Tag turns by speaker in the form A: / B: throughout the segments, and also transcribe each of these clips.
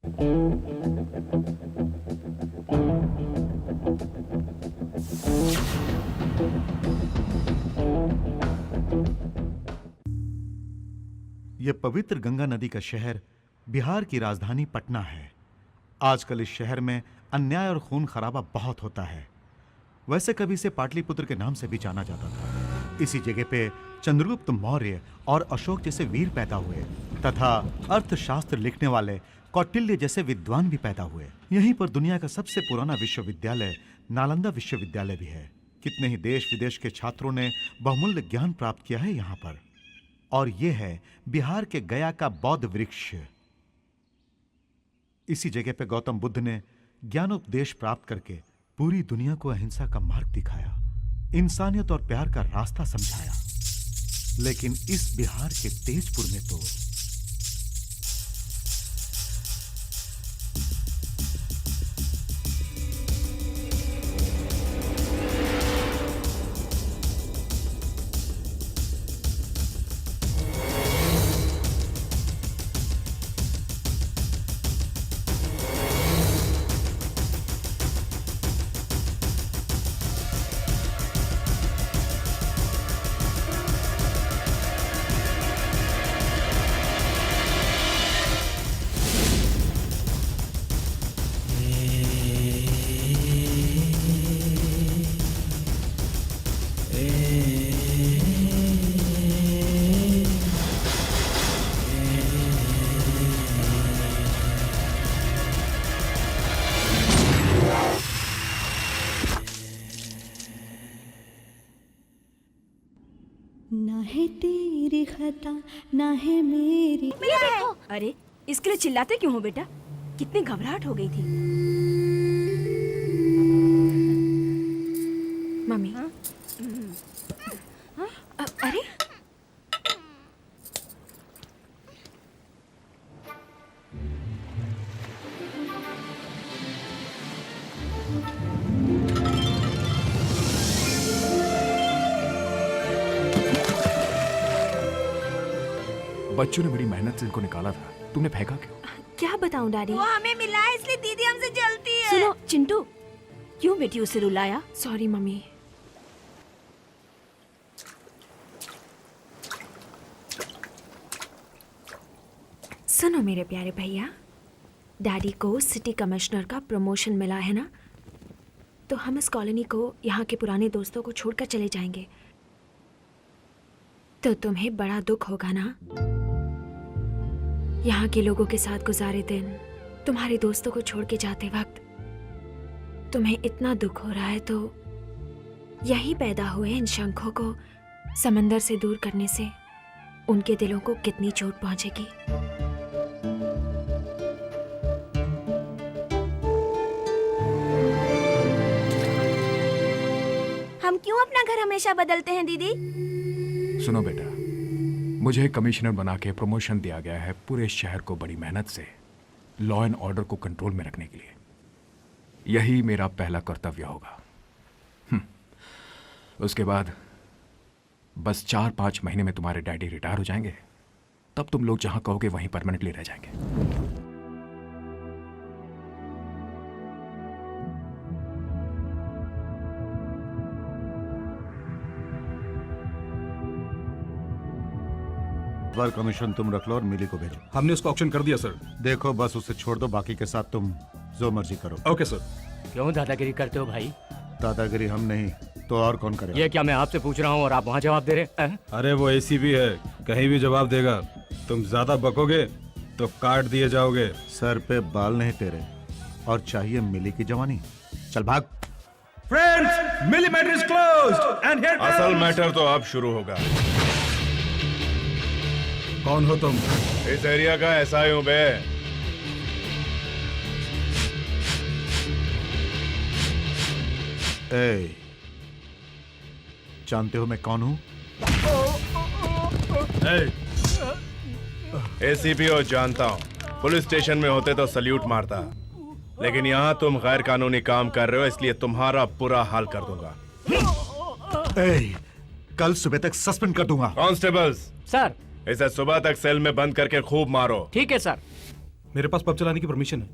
A: यह पवित्र गंगा नदी का शहर बिहार की राजधानी पटना है। आजकल इस शहर में अन्याय और खून खराबा बहुत होता है। वैसे कभी इसे पाटलिपुत्र के नाम से भी जाना जाता था। इसी जगह पे चंद्रगुप्त मौर्य और अशोक जैसे वीर पैदा हुए तथा अर्थशास्त्र लिखने वाले कौटिल्य जैसे विद्वान भी पैदा हुए। यहीं पर दुनिया का सबसे पुराना विश्वविद्यालय नालंदा विश्वविद्यालय भी है। कितने ही देश विदेश के छात्रों ने बहुमूल्य ज्ञान प्राप्त किया है यहाँ पर। और यह है बिहार के गया का बौद्ध वृक्ष। इसी जगह पे गौतम बुद्ध ने ज्ञानोपदेश प्राप्त करके पूरी दुनिया को अहिंसा का मार्ग दिखाया, इंसानियत और प्यार का रास्ता समझाया। लेकिन इस बिहार के तेजपुर में तो
B: ना है तेरी खता ना है मेरी।
C: अरे इसके लिए चिल्लाते क्यों हो बेटा? कितनी घबराहट हो गई थी। मम्मी अरे
D: बच्चों ने बड़ी मेहनत से इनको निकाला था, तुमने फेंका क्यों?
C: क्या बताऊं डैडी?
B: वो हमें मिला है इसलिए दीदी हमसे जलती है।
C: सुनो चिंटू, क्यों बेटी उसे रुलाया? Sorry mummy. सुनो मेरे प्यारे भैया, डैडी को सिटी कमिश्नर का प्रमोशन मिला है ना, तो हम इस कॉलोनी को यहाँ के पुराने दोस्तों को छोड़कर चले जाएंगे। तो तुम्हें बड़ा दुख होगा ना? यहाँ के लोगों के साथ गुजारे दिन, तुम्हारे दोस्तों को छोड़ के जाते वक्त तुम्हें इतना दुख हो रहा है, तो यही पैदा हुए इन शंखों को समंदर से दूर करने से उनके दिलों को कितनी चोट पहुंचेगी।
B: हम क्यों अपना घर हमेशा बदलते हैं दीदी?
D: सुनो बेटा, मुझे कमिश्नर बना के प्रमोशन दिया गया है पूरे शहर को बड़ी मेहनत से लॉ एंड ऑर्डर को कंट्रोल में रखने के लिए। यही मेरा पहला कर्तव्य होगा। उसके बाद बस 4-5 महीने में तुम्हारे डैडी रिटायर हो जाएंगे, तब तुम लोग जहां कहोगे वहीं परमानेंटली रह जाएंगे।
A: बार कमीशन तुम रख लो और मिली को भेजो।
E: हमने उसको ऑक्शन कर दिया सर।
A: देखो बस उसे छोड़ दो, बाकी के साथ तुम जो मर्जी करो।
E: Okay sir.
F: क्यों दादागिरी करते हो भाई?
A: दादागिरी हम नहीं तो और कौन करेगा?
F: ये क्या मैं आपसे पूछ रहा हूँ और आप वहाँ जवाब दे रहे हैं?
E: अरे वो एसीपी है, कहीं भी जवाब देगा। तुम ज्यादा बकोगे तो काट दिए जाओगे।
A: सर पे बाल नहीं तेरे, और चाहिए मिली की जवानी। चल भाग।
E: फ्रेंड्स, मिली matter is closed and here
G: असल मैटर तो अब शुरू होगा।
E: कौन हो तुम?
G: इस एरिया का एसआई हूं बे।
A: ए, जानते हो मैं कौन हूं?
G: एसीपी हो जानता हूं। पुलिस स्टेशन में होते तो सल्यूट मारता, लेकिन यहां तुम गैर कानूनी काम कर रहे हो, इसलिए तुम्हारा बुरा हाल कर दूंगा।
A: ए, कल सुबह तक सस्पेंड कर दूंगा।
G: Constables
F: sir.
G: इसे सुबह तक सेल में बंद करके खूब मारो।
F: ठीक है सर।
E: मेरे पास पब चलाने की परमिशन है।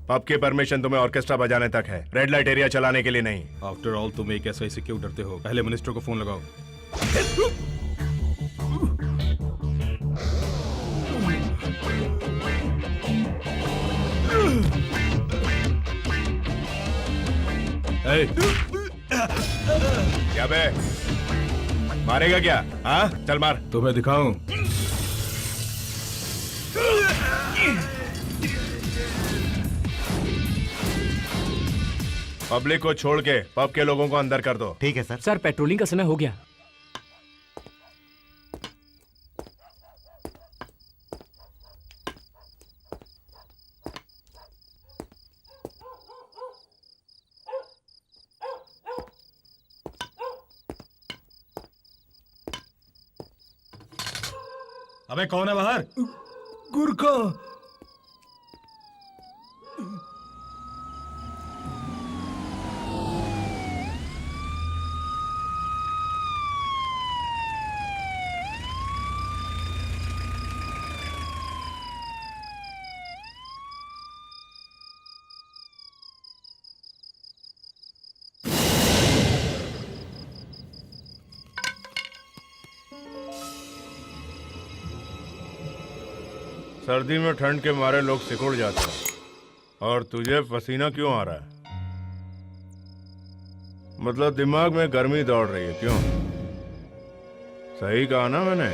G: पब की परमिशन तुम्हें ऑर्केस्ट्रा बजाने तक है, रेड लाइट एरिया चलाने के लिए नहीं।
E: आफ्टर ऑल तुम एक ऐसा से क्यों डरते हो? पहले मिनिस्टर को फोन लगाओ। ए,
G: क्या बे, मारेगा क्या? हाँ, चल मार।
E: तुम्हें दिखाऊं?
G: पब्लिक को छोड़ के पब के लोगों को अंदर कर दो।
A: ठीक है सर।
F: सर पेट्रोलिंग का समय हो गया।
E: अबे कौन है बाहर? गुरखा।
G: सर्दी में ठंड के मारे लोग सिकुड़ जाते हैं, और तुझे पसीना क्यों आ रहा है? मतलब दिमाग में गर्मी दौड़ रही है क्यों? सही कहा ना मैंने?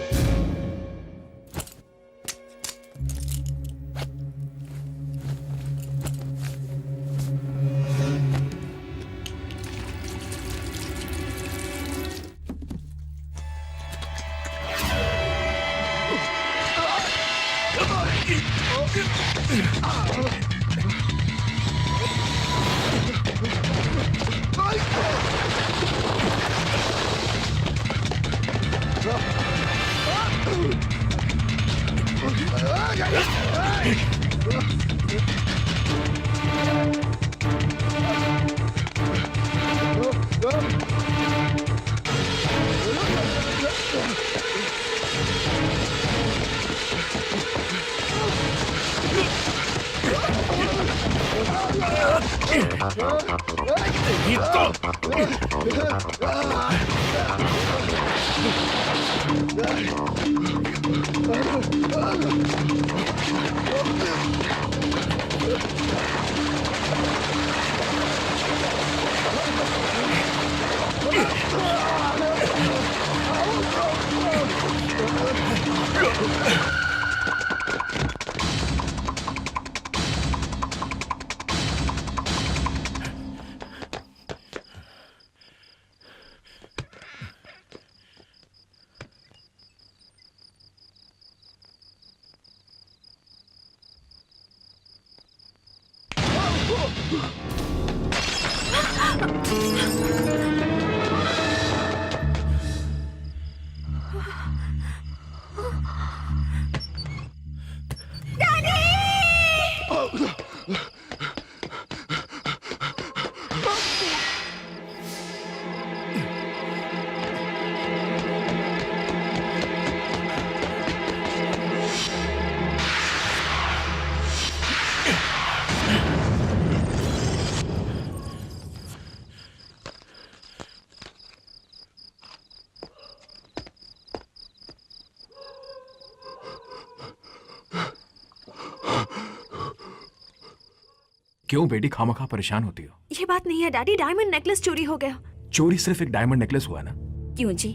D: क्यों बेटी खामखा परेशान होती हो?
C: ये बात नहीं है डैडी, डायमंड नेकलेस चोरी हो गया।
D: चोरी सिर्फ एक डायमंड नेकलेस हुआ ना?
H: क्यों जी,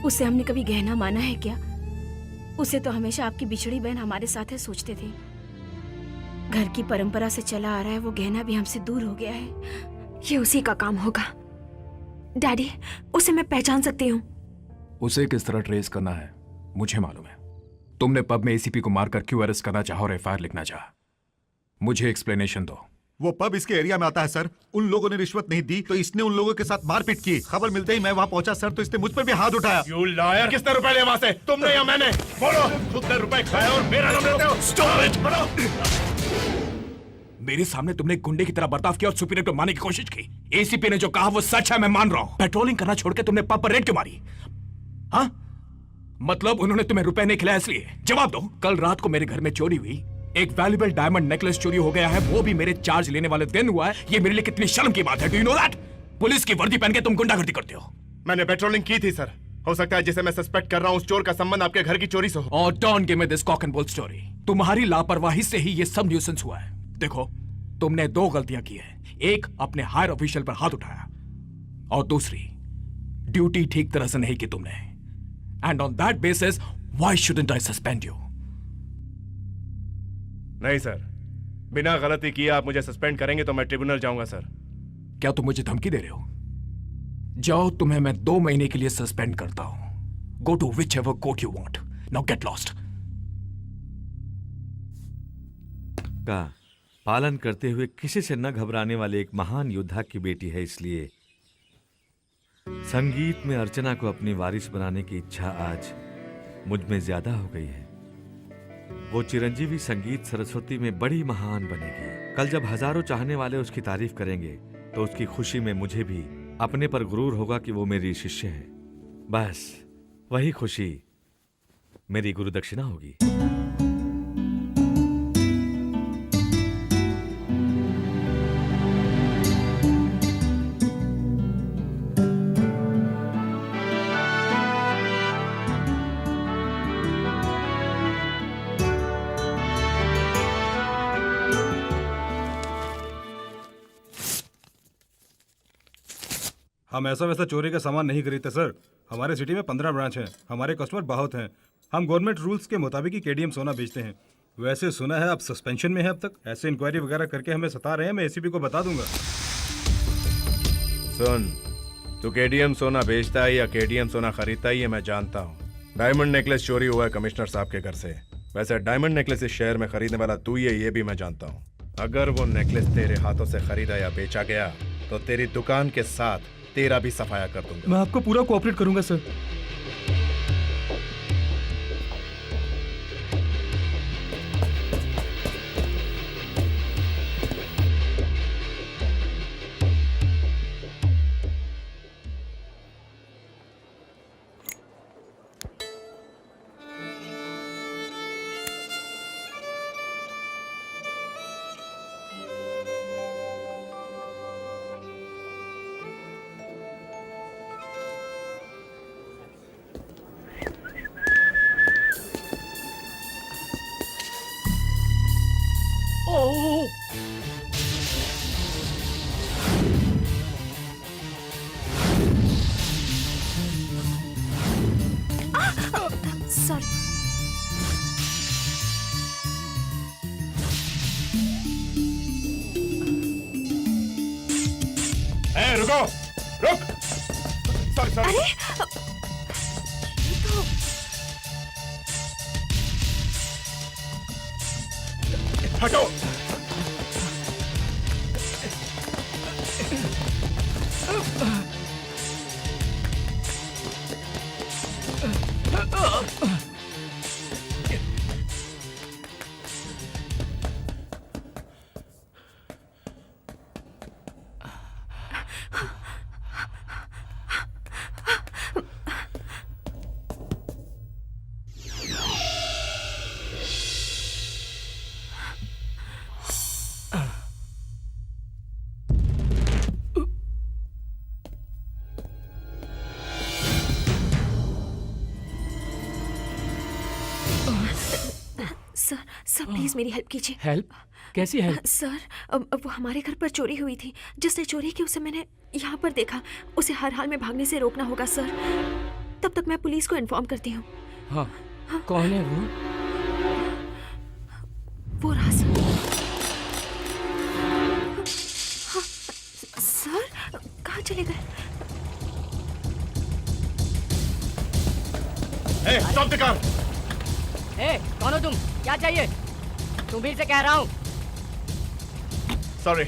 H: उसे हमने कभी गहना माना है क्या? उसे तो हमेशा आपकी बिछड़ी बहन हमारे साथ है सोचते थे। घर की परंपरा से चला आ रहा है, वो गहना भी हमसे दूर हो गया है।
C: ये उसी का काम होगा। डैडी, उसे मैं पहचान सकती हूँ।
D: उसे किस तरह ट्रेस करना है मुझे मालूम है। तुमने पब में एसीपी को मारकर क्यों अरेस्ट करना चाहा और एफआईआर लिखना चाहा? मुझे एक्सप्लेनेशन दो।
A: वो पब इसके एरिया में आता है सर। उन लोगों ने रिश्वत नहीं दी तो इसने उन लोगों के साथ मारपीट की। खबर मिलते ही मैं वहाँ पहुंचा सर, तो इसने मुझ पर भी हाथ उठाया।
G: You liar! किसने रुपए लिए वहां से? तुमने या मैंने? बोलो, खुद ने रुपए खाए और मेरा नाम लेते हो? Stop it!
D: मेरे सामने तुमने गुंडे की तरह बर्ताव किया और सुपीरियर को मारने की कोशिश की। एसीपी ने जो कहा वो सच है, मैं मान रहा हूं। पेट्रोलिंग करना छोड़ के तुमने पब पर रेड क्यों मारी? हाँ, मतलब उन्होंने तुम्हें रुपए नहीं खिलाया इसलिए? जवाब दो। कल रात को मेरे घर में चोरी हुई, एक वैल्यूबल डायमंड नेकलेस चोरी हो गया है, वो भी मेरे चार्ज लेने वाले दिन हुआ है। ये मेरे लिए कितनी शर्म की बात है। Do you know that? Police की वर्दी पहन के तुम गुंडागर्दी करते हो।
G: मैंने पेट्रोलिंग की थी सर। हो सकता है जिसे मैं सस्पेक्ट कर रहा हूँ उस चोर का संबंध आपके घर की चोरी से हो।
D: और don't give me this cock and bull story. तुम्हारी लापरवाही से ही ये सब न्यूसेंस हुआ है। देखो, तुमने 2 गलतियां की है। एक, अपने हायर ऑफिशियल पर हाथ उठाया, और दूसरी, ड्यूटी ठीक तरह से नहीं की तुमने। And on that basis why shouldn't I suspend you?
G: नहीं सर, बिना गलती किए आप मुझे सस्पेंड करेंगे तो मैं ट्रिब्यूनल जाऊंगा सर।
D: क्या तुम मुझे धमकी दे रहे हो? जाओ, तुम्हें मैं 2 महीने के लिए सस्पेंड करता हूं। Go to whichever court you want. Now get lost.
I: का पालन करते हुए किसी से न घबराने वाले एक महान योद्धा की बेटी है, इसलिए संगीत में अर्चना को अपनी वारिस बनाने की इच्छा आज मुझ में ज्यादा हो गई है। वो चिरंजीवी संगीत सरस्वती में बड़ी महान बनेगी। कल जब हजारों चाहने वाले उसकी तारीफ करेंगे तो उसकी खुशी में मुझे भी अपने पर गुरूर होगा कि वो मेरी शिष्य है। बस वही खुशी मेरी गुरु दक्षिणा होगी।
E: हम ऐसा वैसा चोरी का सामान नहीं खरीदते सर। हमारे सिटी में 15 ब्रांच हैं। हमारे कस्टमर बहुत हैं। हम गवर्नमेंट रूल्स के मुताबिक ही केडीएम सोना बेचते हैं। वैसे सुना है आप सस्पेंशन में हैं अब तक। ऐसे इंक्वायरी वगैरह करके हमें सता रहे हैं। मैं एसीपी को बता दूंगा।
G: सुन, तू केडीएम सोना बेचता है या केडीएम सोना खरीदता है ये मैं जानता हूँ। डायमंड नेकलेस चोरी हुआ है कमिश्नर साहब के घर से। वैसे डायमंड नेकलेस इस शहर में खरीदने वाला तू ही है ये भी मैं जानता हूँ। अगर वो नेकलेस तेरे हाथों से खरीदा या बेचा गया तो तेरी दुकान के साथ तेरा भी सफाया कर दूंगा।
E: मैं आपको पूरा कोऑपरेट करूंगा सर।
C: सॉरी।
G: रुको, रुक। Sorry sorry.
C: अरे
G: हटो।
C: सर प्लीज मेरी हेल्प कीजिए।
F: हेल्प? कैसी हेल्प?
C: सर वो हमारे घर पर चोरी हुई थी। जिसने चोरी की उसे मैंने यहाँ पर देखा। उसे हर हाल में भागने से रोकना होगा सर। तब तक मैं पुलिस को इन्फॉर्म करती हूँ।
F: हाँ, कौन है वो?
C: वो रहा सर। हाँ, सर कहाँ चले गए?
G: Stop the car.
F: ए, कौन हो तुम? क्या चाहिए? तुम भी से कह रहा हूँ।
G: सॉरी।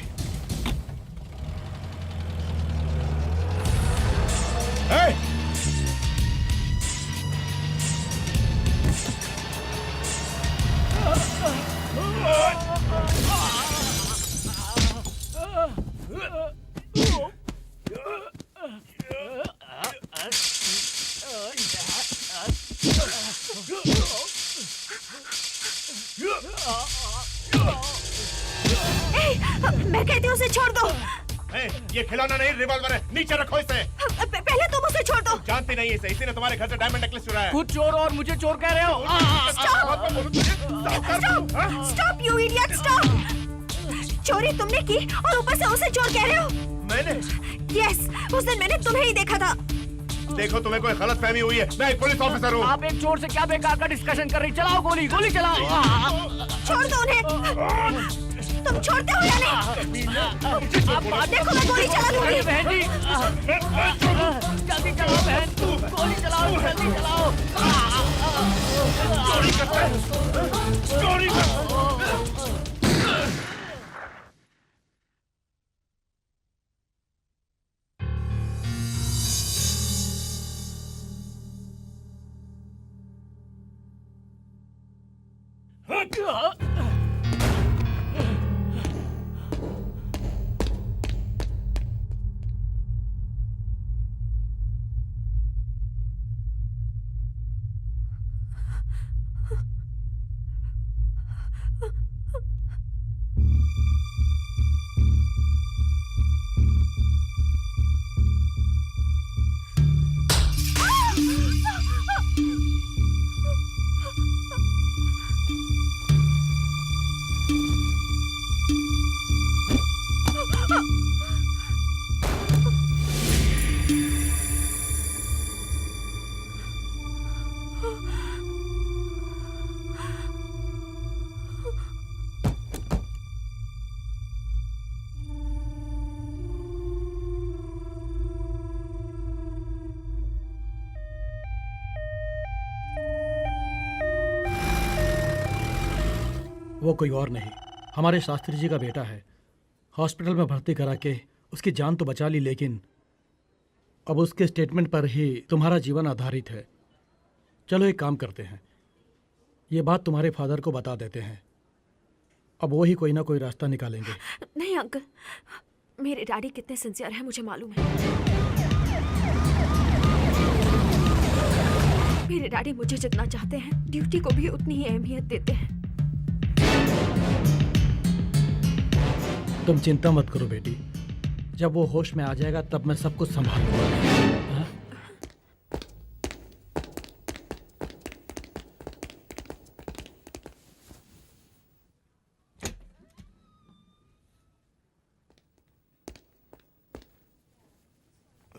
G: ये खिलौना नहीं रिवॉल्वर है, नीचे रखो इसे।
H: पहले तुम उसे छोड़ दो।
G: जानती नहीं इसे, इसी ने तुम्हारे घर से डायमंड नेकलेस चुराया है।
F: खुद चोर और मुझे चोर कह रहे हो?
H: Stop you idiot, stop. चोरी तुमने की और ऊपर से उसे चोर कह रहे हो?
G: मैंने?
H: यस, उस दिन मैंने तुम्हें ही देखा था।
G: देखो तुम्हें कोई गलत फहमी हुई है, मैं एक पुलिस ऑफिसर हूँ।
F: आप एक चोर से क्या बेकार का डिस्कशन कर रही? चलाओ गोली, गोली चलाओ।
H: छोड़ दो उन्हें। तुम छोड़ते हो या नहीं? देखो मैं गोली चला दूंगी।
F: बहन जी, जल्दी चलाओ बहन, गोली चलाओ, जल्दी चलाओ।
J: वो कोई और नहीं, हमारे शास्त्री जी का बेटा है। हॉस्पिटल में भर्ती करा के उसकी जान तो बचा ली, लेकिन अब उसके स्टेटमेंट पर ही तुम्हारा जीवन आधारित है। चलो एक काम करते हैं, ये बात तुम्हारे फादर को बता देते हैं। अब वो ही कोई ना कोई रास्ता निकालेंगे।
C: नहीं अंकल, मेरे डैडी कितने सिंसियर हैं मुझे मालूम है। मेरे डैडी मुझे जितना चाहते हैं, ड्यूटी को भी उतनी ही अहमियत देते हैं।
J: तुम चिंता मत करो बेटी, जब वो होश में आ जाएगा तब मैं सब कुछ संभाल लूंगा।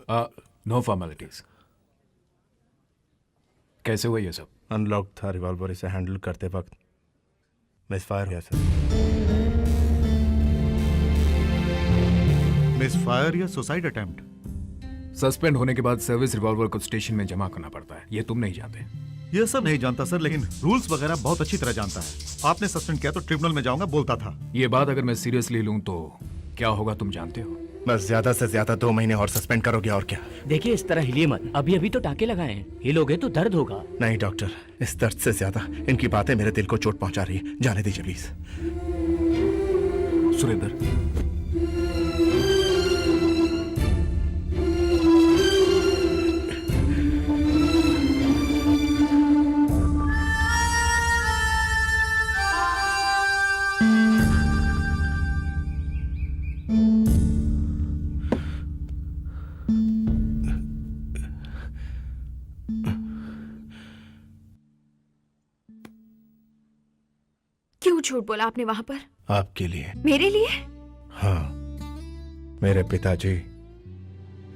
J: हाँ?
D: No formalities. कैसे हुआ ये सब?
G: अनलॉक था रिवॉल्वर, इसे हैंडल करते वक्त मिसफायर हुआ सर।
A: मिसफायर या सुसाइड अटेम्प्ट?
D: सस्पेंड होने के बाद सर्विस रिवॉल्वर को स्टेशन में जमा करना पड़ता है, ये तुम नहीं जानते?
A: यह सब नहीं जानता सर, लेकिन रूल्स वगैरह बहुत अच्छी तरह जानता है। आपने सस्पेंड किया तो ट्रिब्यूनल में जाऊंगा बोलता था।
D: ये बात अगर मैं सीरियसली लूं तो क्या होगा तुम जानते हो?
G: बस ज्यादा से ज्यादा 2 महीने और सस्पेंड करोगे, और क्या।
F: देखिए इस तरह हिलिए मत, अभी अभी तो टाके लगाए हैं, हिलोगे तो दर्द होगा।
G: नहीं डॉक्टर, इस दर्द से ज्यादा इनकी बातें मेरे दिल को चोट पहुंचा रही है। जाने दीजिए प्लीज।
D: सुरेंद्र,
C: क्यों झूठ बोला आपने वहां पर?
G: आपके लिए।
C: मेरे लिए?
G: हाँ, मेरे पिताजी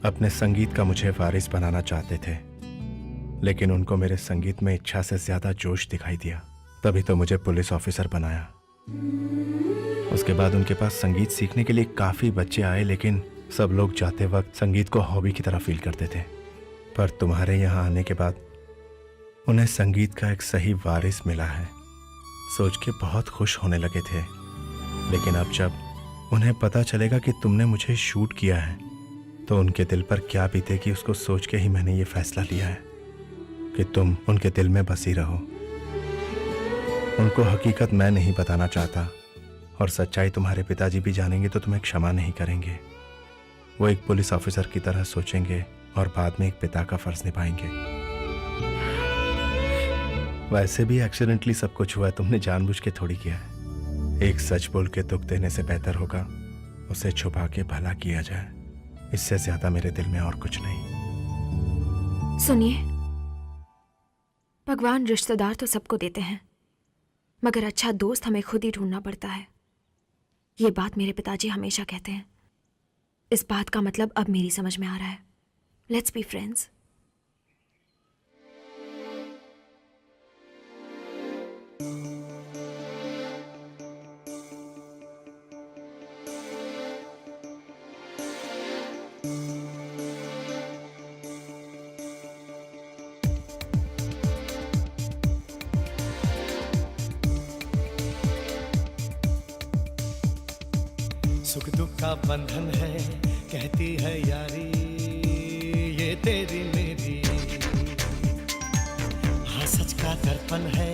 G: अपने संगीत का मुझे वारिस बनाना चाहते थे, लेकिन उनको मेरे संगीत में इच्छा से ज्यादा जोश दिखाई दिया, तभी तो मुझे पुलिस ऑफिसर बनाया। उसके बाद उनके पास संगीत सीखने के लिए काफी बच्चे आए, लेकिन सब लोग जाते वक्त संगीत को हॉबी की तरह फील करते थे। पर तुम्हारे यहाँ आने के बाद उन्हें संगीत का एक सही वारिस मिला है, सोच के बहुत खुश होने लगे थे। लेकिन अब जब उन्हें पता चलेगा कि तुमने मुझे शूट किया है, तो उनके दिल पर क्या बीतेगी, उसको सोच के ही मैंने ये फैसला लिया है कि तुम उनके दिल में बसी रहो। उनको हकीकत मैं नहीं बताना चाहता, और सच्चाई तुम्हारे पिताजी भी जानेंगे तो तुम्हें क्षमा नहीं करेंगे। वो एक पुलिस ऑफिसर की तरह सोचेंगे और बाद में एक पिता का फर्ज निभाएंगे। वैसे भी एक्सीडेंटली सब कुछ हुआ है, तुमने जानबूझ के थोड़ी किया है। एक सच बोल के दुख देने से बेहतर होगा उसे छुपा के भला किया जाए। इससे ज्यादा मेरे दिल में और कुछ नहीं।
C: सुनिए, भगवान रिश्तेदार तो सबको देते हैं, मगर अच्छा दोस्त हमें खुद ही ढूंढना पड़ता है। ये बात मेरे पिताजी हमेशा कहते हैं। इस बात का मतलब अब मेरी समझ में आ रहा है। Let's be friends.
K: सुख दुख का बंधन है, कहती है यारी ये तेरी मेरी। हाँ सच का दर्पण है,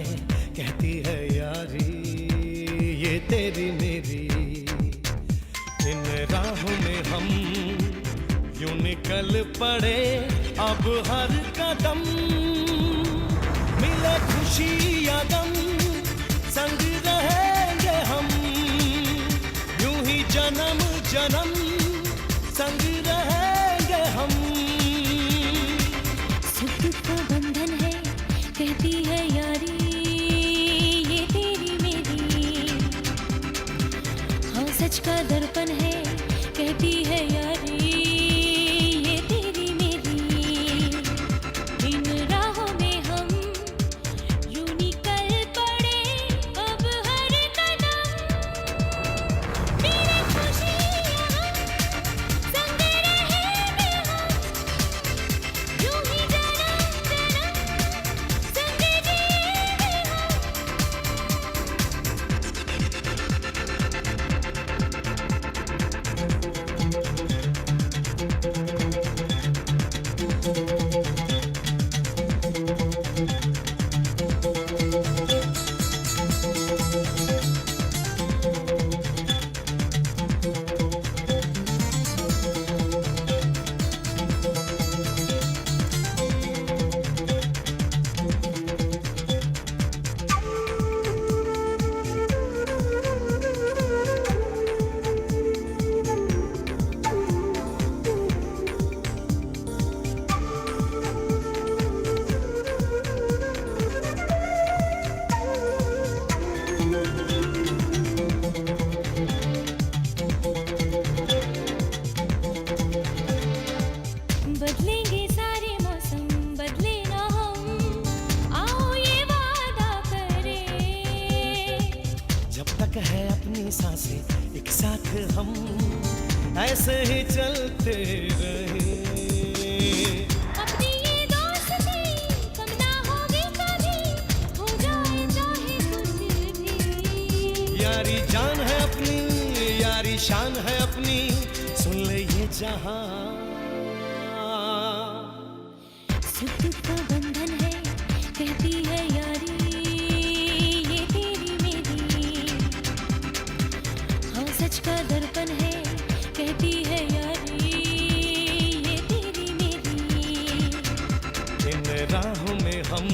K: कहती है यारी ये तेरी मेरी। इन राहों में हम यूं निकल पड़े अब हर कदम। मिले खुशी या गम, संग रहेंगे हम यूं ही जन्म जन्म, संग रहेंगे हम।
B: सुख का बंधन है, कहती है यारी ये तेरी मेरी। हाँ सच का दर्पण है, कहती है यारी ये तेरी मेरी। इन राहों में हम यूं निकल पड़े अब हर कदम। मेरे खुशी हम संग रहेंगे हम यूं ही जन्म जन्म, संग जिएंगे हम। बदलेंगे सारे मौसम, बदले ना हम, आओ ये वादा करें।
K: जब तक है अपनी सांसें एक साथ हम ऐसे ही चलते रहे।
B: अपनी ये दोस्ती कम ना होगी कभी, हो जाए चाहे कुछ भी।
K: यारी जान है अपनी, यारी शान है अपनी, सुन ले ये जहां।
B: सुख का बंधन है, कहती है यारी ये तेरी मेरी। हाँ सच का दर्पण है, कहती है यारी ये तेरी मेरी।
K: इन राहों में हम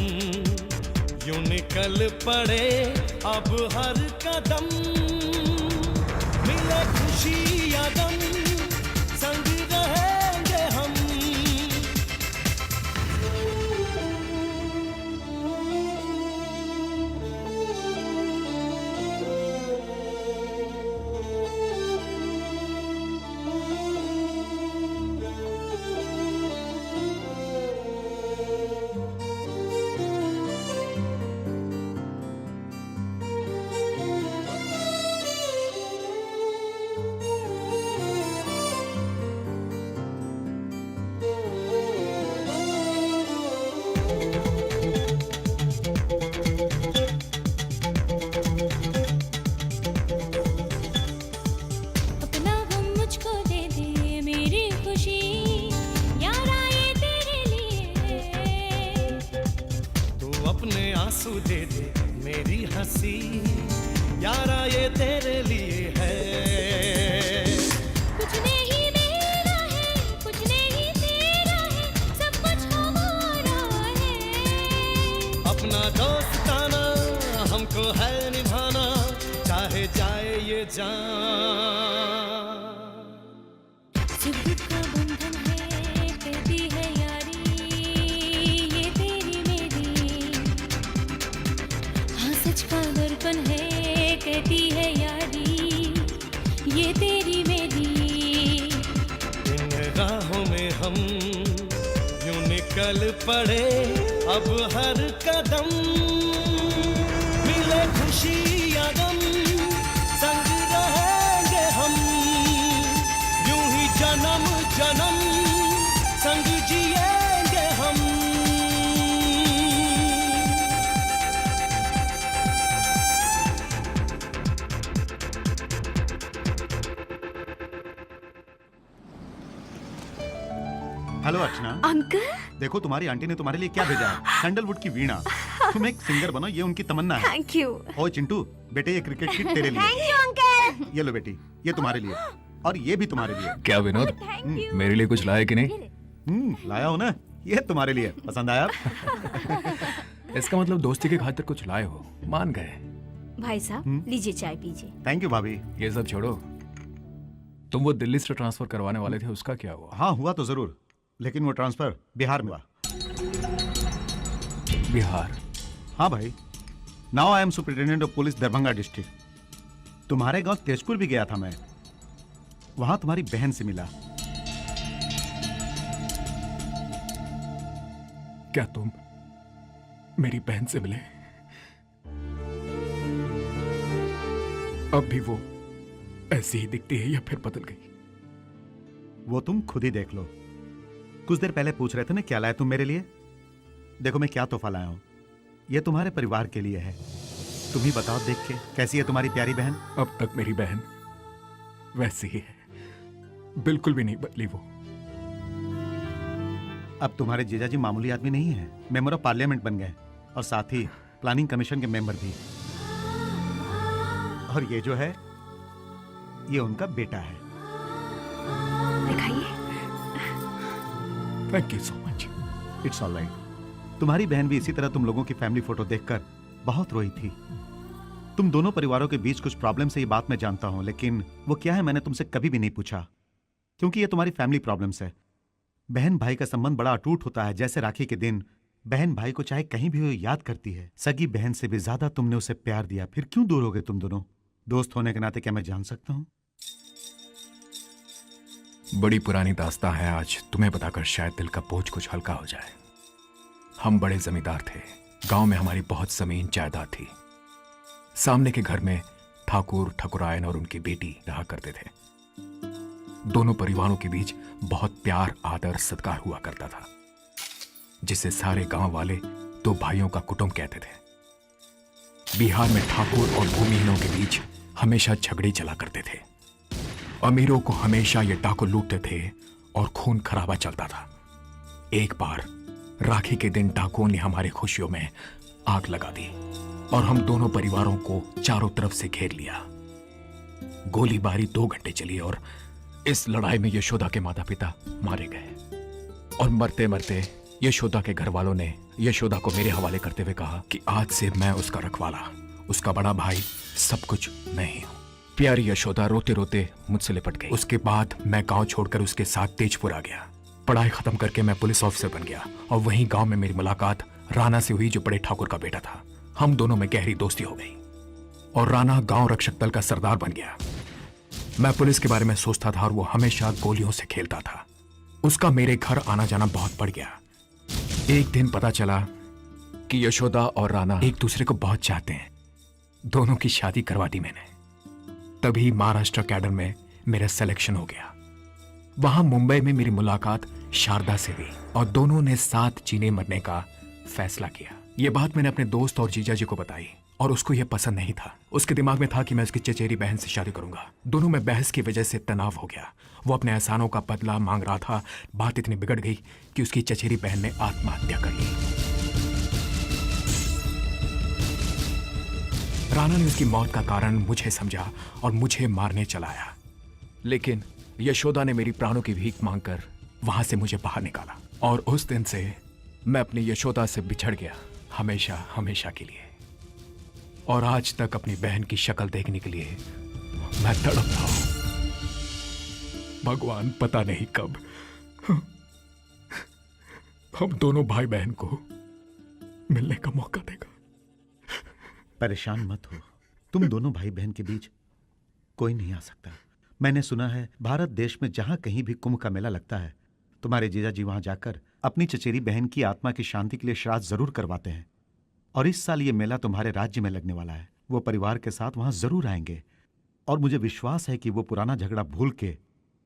K: यूं निकल पड़े अब हर कदम। मिले खुशी या गम, संग रहेंगे हम।
B: अपना गम मुझको दे दे, मेरी खुशी यारा ये तेरे लिए है।
K: तू अपने आंसू दे दे, मेरी हंसी यारा ये तेरे लिए है।
B: कुछ नहीं मेरा है, कुछ नहीं तेरा है, सब कुछ हमारा है।
K: अपना दोस्ताना हमको है निभाना, चाहे जाए ये जान।
B: सुख का
K: राहों में हम यूं निकल पड़े अब हर कदम मिले खुशी या गम संग रहेंगे हम यूं ही जन्म जन्म संग जिएंगे हम।
A: हेलो अर्चना।
C: अंकल
A: देखो तुम्हारी आंटी ने तुम्हारे लिए क्या भेजा है, सैंडलवुड की वीणा। तुम एक सिंगर बनो, ये उनकी तमन्ना है।
C: Thank you.
A: ओ चिंटू बेटे, ये क्रिकेट किट तेरे लिए।
C: Thank you uncle.
A: ये लो बेटी, ये तुम्हारे लिए और ये भी तुम्हारे लिए।
D: क्या विनोद,
C: थैंक यू।
D: मेरे लिए कुछ लाए कि नहीं?
A: लाया हो ना, ये तुम्हारे लिए। पसंद आया?
D: इसका मतलब दोस्ती की खातिर कुछ लाए हो, मान गए।
H: भाई साहब लीजिए चाय पीजिए।
A: थैंक यू भाभी।
D: ये सब छोड़ो, तुम वो दिल्ली से ट्रांसफर करवाने वाले थे, उसका क्या हुआ?
A: हाँ हुआ तो जरूर, लेकिन वो ट्रांसफर बिहार में हुआ।
D: बिहार?
A: हाँ भाई, now I am superintendent of police Darbhanga district. तुम्हारे गांव तेजपुर भी गया था मैं, वहां तुम्हारी बहन से मिला।
D: क्या तुम मेरी बहन से मिले? अब भी वो ऐसी ही दिखती है या फिर बदल गई?
A: वो तुम खुद ही देख लो। कुछ देर पहले पूछ रहे थे ना क्या लाए तुम मेरे लिए। देखो मैं क्या तोहफा लाया हूं, ये तुम्हारे परिवार के लिए है। तुम ही बताओ देख के, कैसी है तुम्हारी प्यारी बहन?
D: अब तक मेरी बहन वैसी ही है, बिल्कुल भी नहीं बदली वो।
A: अब तुम्हारे जीजाजी मामूली आदमी नहीं है, मेंबर ऑफ पार्लियामेंट बन गए और साथ ही प्लानिंग कमीशन के मेंबर भी। और ये जो है, ये उनका बेटा है।
C: दिखाइए।
D: Thank you so much.
A: It's all right. तुम्हारी बहन भी इसी तरह तुम लोगों की फैमिली फोटो देखकर बहुत रोई थी। तुम दोनों परिवारों के बीच कुछ प्रॉब्लम से ये बात मैं जानता हूं, लेकिन वो क्या है मैंने तुमसे कभी भी नहीं पूछा, क्योंकि ये तुम्हारी फैमिली प्रॉब्लम्स है। बहन भाई का संबंध बड़ा अटूट होता है। जैसे राखी के दिन बहन भाई को चाहे कहीं भी हो याद करती है। सगी बहन से भी ज्यादा तुमने उसे प्यार दिया, फिर क्यों दूर हो गए तुम दोनों? दोस्त होने के नाते क्या मैं जान सकता हूं?
D: बड़ी पुरानी दास्तां है, आज तुम्हें बताकर शायद दिल का बोझ कुछ हल्का हो जाए। हम बड़े जमींदार थे, गांव में हमारी बहुत जमीन जायदाद थी। सामने के घर में ठाकुर ठकुरायन और उनकी बेटी रहा करते थे। दोनों परिवारों के बीच बहुत प्यार आदर सत्कार हुआ करता था, जिसे सारे गांव वाले दो भाइयों का कुटुंब कहते थे। बिहार में ठाकुर और भूमिहीनों के बीच हमेशा झगड़े चला करते थे। अमीरों को हमेशा ये डाकू लूटते थे और खून खराबा चलता था। एक बार राखी के दिन डाकुओं ने हमारी खुशियों में आग लगा दी और हम दोनों परिवारों को चारों तरफ से घेर लिया। गोलीबारी 2 घंटे चली और इस लड़ाई में यशोदा के माता पिता मारे गए। और मरते मरते यशोदा के घर वालों ने यशोदा को मेरे हवाले करते हुए कहा कि आज से मैं उसका रखवाला, उसका बड़ा भाई, सब कुछ मैं ही हूं। प्यारी यशोदा रोते रोते मुझसे लिपट गई। उसके बाद मैं गांव छोड़कर उसके साथ तेजपुर आ गया। पढ़ाई खत्म करके मैं पुलिस ऑफिसर बन गया और वहीं गांव में मेरी मुलाकात राणा से हुई, जो बड़े ठाकुर का बेटा था। हम दोनों में गहरी दोस्ती हो गई और राणा गांव रक्षक दल का सरदार बन गया। मैं पुलिस के बारे में सोचता था और वो हमेशा गोलियों से खेलता था। उसका मेरे घर आना जाना बहुत बढ़ गया। एक दिन पता चला कि यशोदा और राणा एक दूसरे को बहुत चाहते हैं। दोनों की शादी करवा दी मैंने। तभी महाराष्ट्र कैडर में मेरा सिलेक्शन हो गया। वहां मुंबई में मेरी मुलाकात शारदा से हुई और दोनों ने साथ जीने मरने का फैसला किया। यह बात मैंने अपने दोस्त और जीजा जी को बताई और उसको यह पसंद नहीं था। उसके दिमाग में था कि मैं उसकी चचेरी बहन से शादी करूंगा। दोनों में बहस की वजह से तनाव हो गया। वो अपने एहसानों का बदला मांग रहा था। बात इतनी बिगड़ गई कि उसकी चचेरी बहन ने आत्महत्या कर ली। राणा ने उसकी मौत का कारण मुझे समझा और मुझे मारने चला आया, लेकिन यशोदा ने मेरी प्राणों की भीख मांगकर वहां से मुझे बाहर निकाला और उस दिन से मैं अपनी यशोदा से बिछड़ गया, हमेशा हमेशा के लिए। और आज तक अपनी बहन की शक्ल देखने के लिए मैं तड़प रहा हूं। भगवान पता नहीं कब हम दोनों भाई बहन को मिलने का मौका देगा।
A: परेशान मत हो, तुम दोनों भाई बहन के बीच कोई नहीं आ सकता। मैंने सुना है भारत देश में जहां कहीं भी कुंभ का मेला लगता है, तुम्हारे जीजा जी वहां जाकर अपनी चचेरी बहन की आत्मा की शांति के लिए श्राद्ध जरूर करवाते हैं। और इस साल ये मेला तुम्हारे राज्य में लगने वाला है। वो परिवार के साथ वहां जरूर आएंगे और मुझे विश्वास है कि वो पुराना झगड़ा भूल के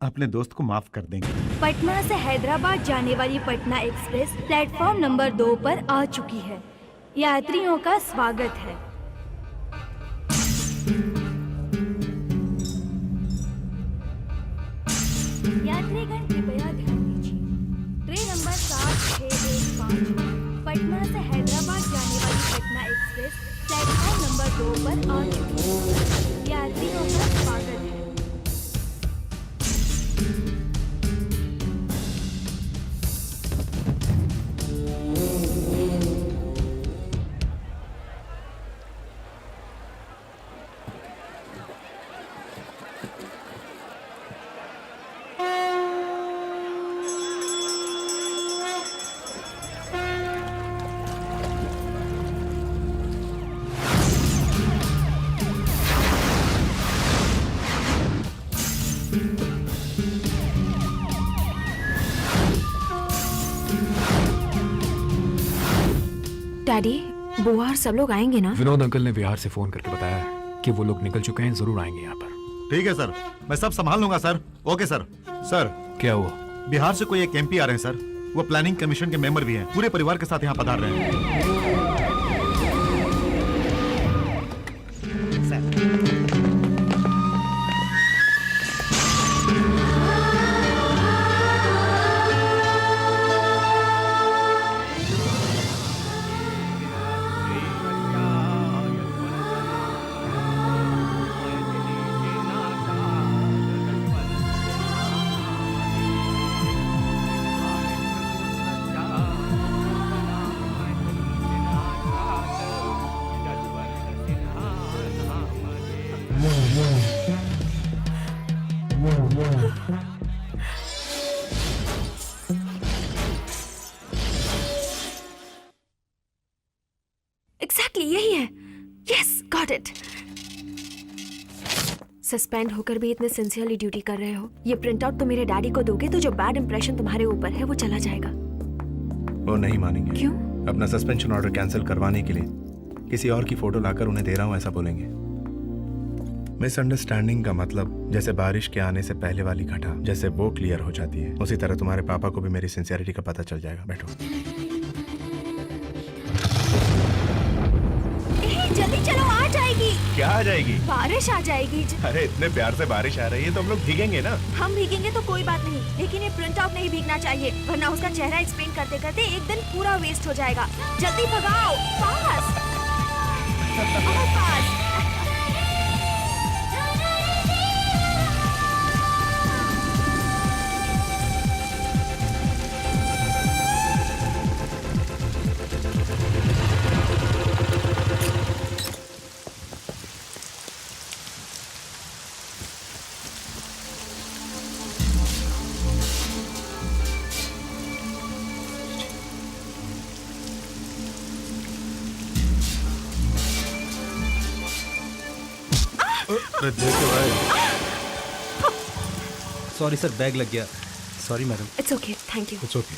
A: अपने दोस्त को माफ कर देंगे।
H: पटना से हैदराबाद जाने वाली पटना एक्सप्रेस प्लेटफॉर्म नंबर 2 पर आ चुकी है। यात्रियों का स्वागत है। यात्रीगण कृपया ध्यान दीजिए। ट्रेन नंबर 7615 पटना से हैदराबाद जाने वाली पटना एक्सप्रेस प्लेटफॉर्म नंबर 2 पर आ चुकी है। यात्रियों का स्वागत है।
C: डैडी, बुआ और सब लोग आएंगे ना?
D: विनोद अंकल ने बिहार से फोन करके बताया है कि वो लोग निकल चुके हैं, जरूर आएंगे यहाँ पर।
A: ठीक है सर, मैं सब संभाल लूंगा सर। Okay sir. सर,
D: क्या हुआ?
A: बिहार से कोई एक एमपी आ रहे हैं सर। वो प्लानिंग कमीशन के मेंबर भी हैं। पूरे परिवार के साथ यहाँ पधार रहे हैं।
C: एग्जैक्टली यही है। Yes, got it. सस्पेंड होकर भी इतने सिंसियरली ड्यूटी कर रहे हो। ये प्रिंट आउट तो मेरे डैडी को दोगे तो जो बैड इंप्रेशन तुम्हारे ऊपर है वो चला जाएगा।
G: वो नहीं मानेंगे।
C: क्यों?
G: अपना सस्पेंशन ऑर्डर कैंसिल करवाने के लिए किसी और की फोटो लाकर उन्हें दे रहा हूँ ऐसा बोलेंगे। मिसअंडरस्टैंडिंग का मतलब जैसे बारिश के आने से पहले वाली घटा, जैसे वो क्लियर हो जाती है, उसी तरह तुम्हारे पापा को भी मेरी सिंसियरिटी का पता चल जाएगा। बैठो।
H: जल्दी चलो, आ जाएगी।
G: क्या आ जाएगी?
H: बारिश आ जाएगी।
G: अरे इतने प्यार से बारिश आ रही है तो हम लोग भीगेंगे ना।
H: हम भीगेंगे तो कोई बात नहीं, लेकिन ये प्रिंट आउट नहीं भीगना चाहिए, वरना उसका चेहरा एक्सप्लेन करते करते एक दिन पूरा वेस्ट हो जाएगा। जल्दी भगाओ, पास और पास।
E: सॉरी सर, बैग लग गया। Sorry madam.
C: It's okay, thank you.
E: It's okay.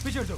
E: पीछे हटो।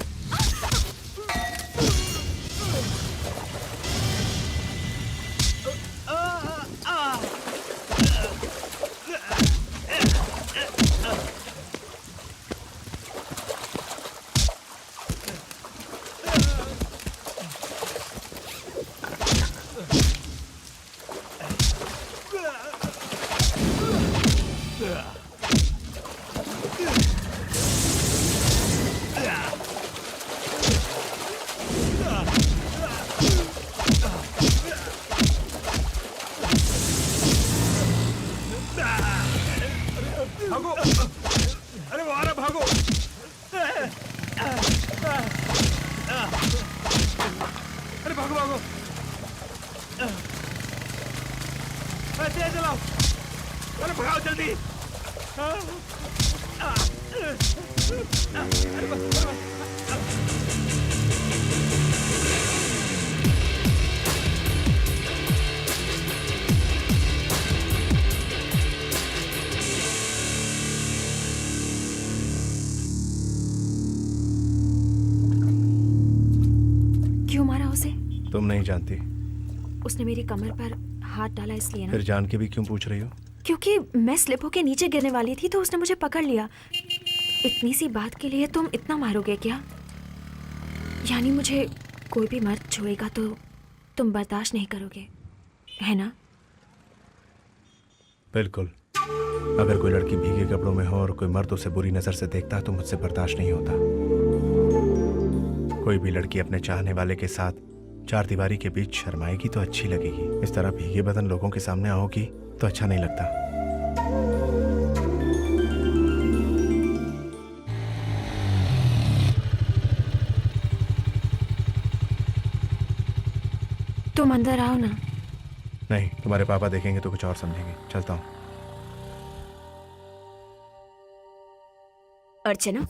C: क्यों मारा उसे?
G: तुम नहीं जानती,
C: उसने मेरी कमर पर हाथ डाला इसलिए ना?
G: फिर जान के भी क्यों पूछ रही हो?
C: क्योंकि मैं स्लिप होके नीचे गिरने वाली थी तो उसने मुझे पकड़ लिया। इतनी सी बात के लिए तुम इतना मारोगे क्या? यानी मुझे कोई भी मर्द छुएगा तो तुम बर्दाश्त नहीं करोगे, है ना?
G: बिल्कुल। अगर कोई लड़की भीगे कपड़ों में हो और कोई मर्द उसे बुरी नजर से देखता है तो मुझसे बर्दाश्त नहीं होता। कोई भी लड़की अपने चाहने वाले के साथ चार दीवारी के बीच शर्माएगी तो अच्छी लगेगी। इस तरह भीगे बदन लोगों के सामने आओगी तो अच्छा नहीं लगता।
C: तुम अंदर आओ ना।
G: नहीं, तुम्हारे पापा देखेंगे तो कुछ और समझेंगे। चलता हूँ।
H: अर्चना,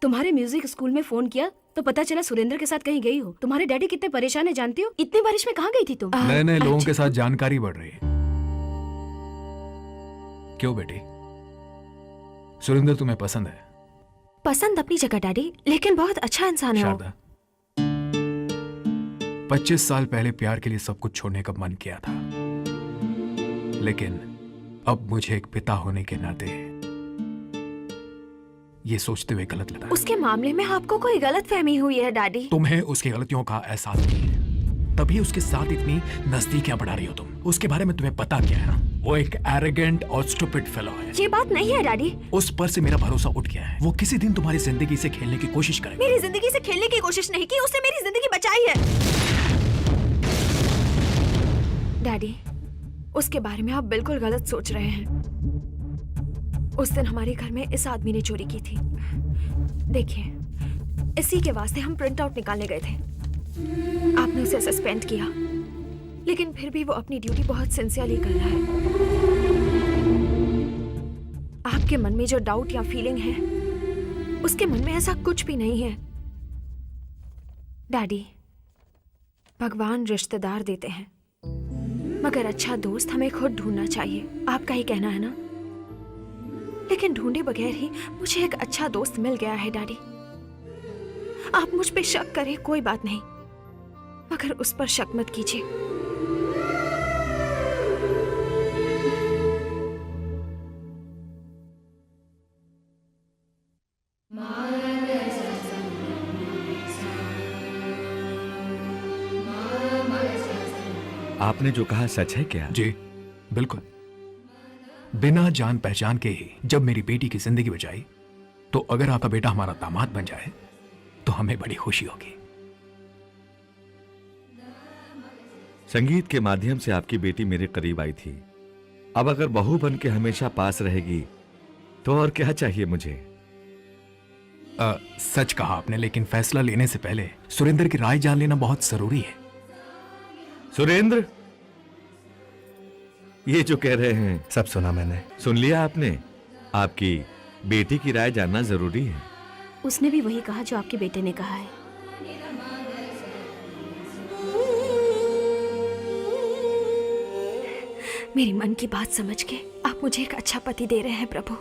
H: तुम्हारे म्यूजिक स्कूल में फोन किया तो पता चला सुरेंद्र के साथ कहीं गई हो। तुम्हारे डैडी कितने परेशान है जानती हो? इतनी बारिश में कहाँ गई थी तुम?
D: नए नए लोगों के साथ जानकारी बढ़ रही है। क्यों बेटी, सुरेंद्र तुम्हें पसंद है?
C: पसंद अपनी जगह डैडी, लेकिन बहुत अच्छा इंसान है वो।
D: शारदा, 25 साल पहले प्यार के लिए सब कुछ छोड़ने का मन किया था, लेकिन अब मुझे एक पिता होने के नाते ये सोचते हुए गलत लगा।
C: उसके मामले में आपको कोई गलत फहमी हुई है डैडी।
D: तुम्हें उसकी गलतियों का एहसास नहीं है, तभी उसके साथ इतनी नजदीकियां बढ़ा रही हो तुम। उसके बारे में तुम्हें पता क्या है? वो एक एरोगेंट और स्टूपिड फेलो है।
C: ये बात नहीं है डैडी।
D: उस पर से मेरा भरोसा उठ गया है। वो किसी दिन तुम्हारी जिंदगी से खेलने की कोशिश करेगा।
C: मेरी जिंदगी से खेलने की कोशिश नहीं की, उसने मेरी जिंदगी बचाई है। डैडी, उसके बारे में आप बिल्कुल गलत सोच रहे हैं। उस दिन हमारे घर में इस आदमी ने चोरी की थी। देखिए, इसी के वास्ते हम प्रिंट आउट निकालने गए थे। आपने उसे सस्पेंड किया, लेकिन फिर भी वो अपनी ड्यूटी बहुत सिंसियरली कर रहा है। आपके मन में जो डाउट या फीलिंग है, उसके मन में ऐसा कुछ भी नहीं है। डैडी, भगवान रिश्तेदार देते हैं, मगर अच्छा दोस्त हमें खुद ढूंढना चाहिए। आपका ही कहना है ना? लेकिन ढूंढे बगैर ही मुझे एक अच्छा दोस्त मिल गया है डैडी। आप मुझ पे शक करें कोई बात नहीं, मगर उस पर शक मत कीजिए।
I: आपने जो कहा सच है क्या?
D: जी बिल्कुल। बिना जान पहचान के ही जब मेरी बेटी की जिंदगी बचाई, तो अगर आपका बेटा हमारा दामाद बन जाए तो हमें बड़ी खुशी होगी।
I: संगीत के माध्यम से आपकी बेटी मेरे करीब आई थी। अब अगर बहू बन के हमेशा पास रहेगी तो और क्या चाहिए मुझे?
D: सच कहा आपने, लेकिन फैसला लेने से पहले सुरेंद्र की राय जान लेना बहुत जरूरी है।
I: सुरेंद्र, ये जो कह रहे हैं
G: सब सुना मैंने।
I: सुन लिया आपने? आपकी बेटी की राय जानना जरूरी है।
H: उसने भी वही कहा जो आपके बेटे ने कहा है।
C: मेरी मन की बात समझ के आप मुझे एक अच्छा पति दे रहे हैं प्रभु।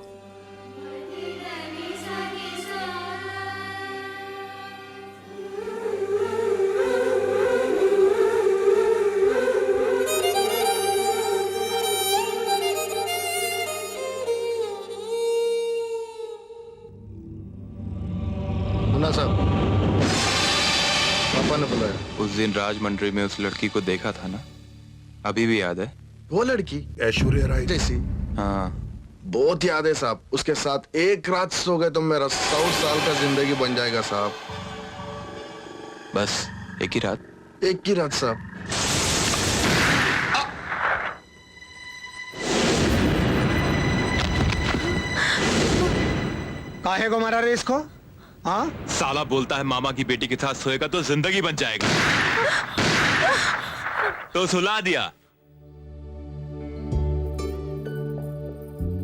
L: साहब, पापा ने बुलाया।
M: उस दिन राजमंड्री में उस लड़की को देखा था ना, अभी भी याद है?
L: वो लड़की ऐश्वर्या राय जैसी?
M: हाँ,
L: बहुत याद है साहब। उसके साथ एक रात सो गए तो मेरा 100 साल का जिंदगी बन जाएगा साहब।
M: बस एक ही रात?
L: एक ही रात साहब।
N: काहे को मारा रे इसको? हाँ?
M: साला बोलता है मामा की बेटी के साथ सोएगा तो जिंदगी बन जाएगी, तो सुला दिया।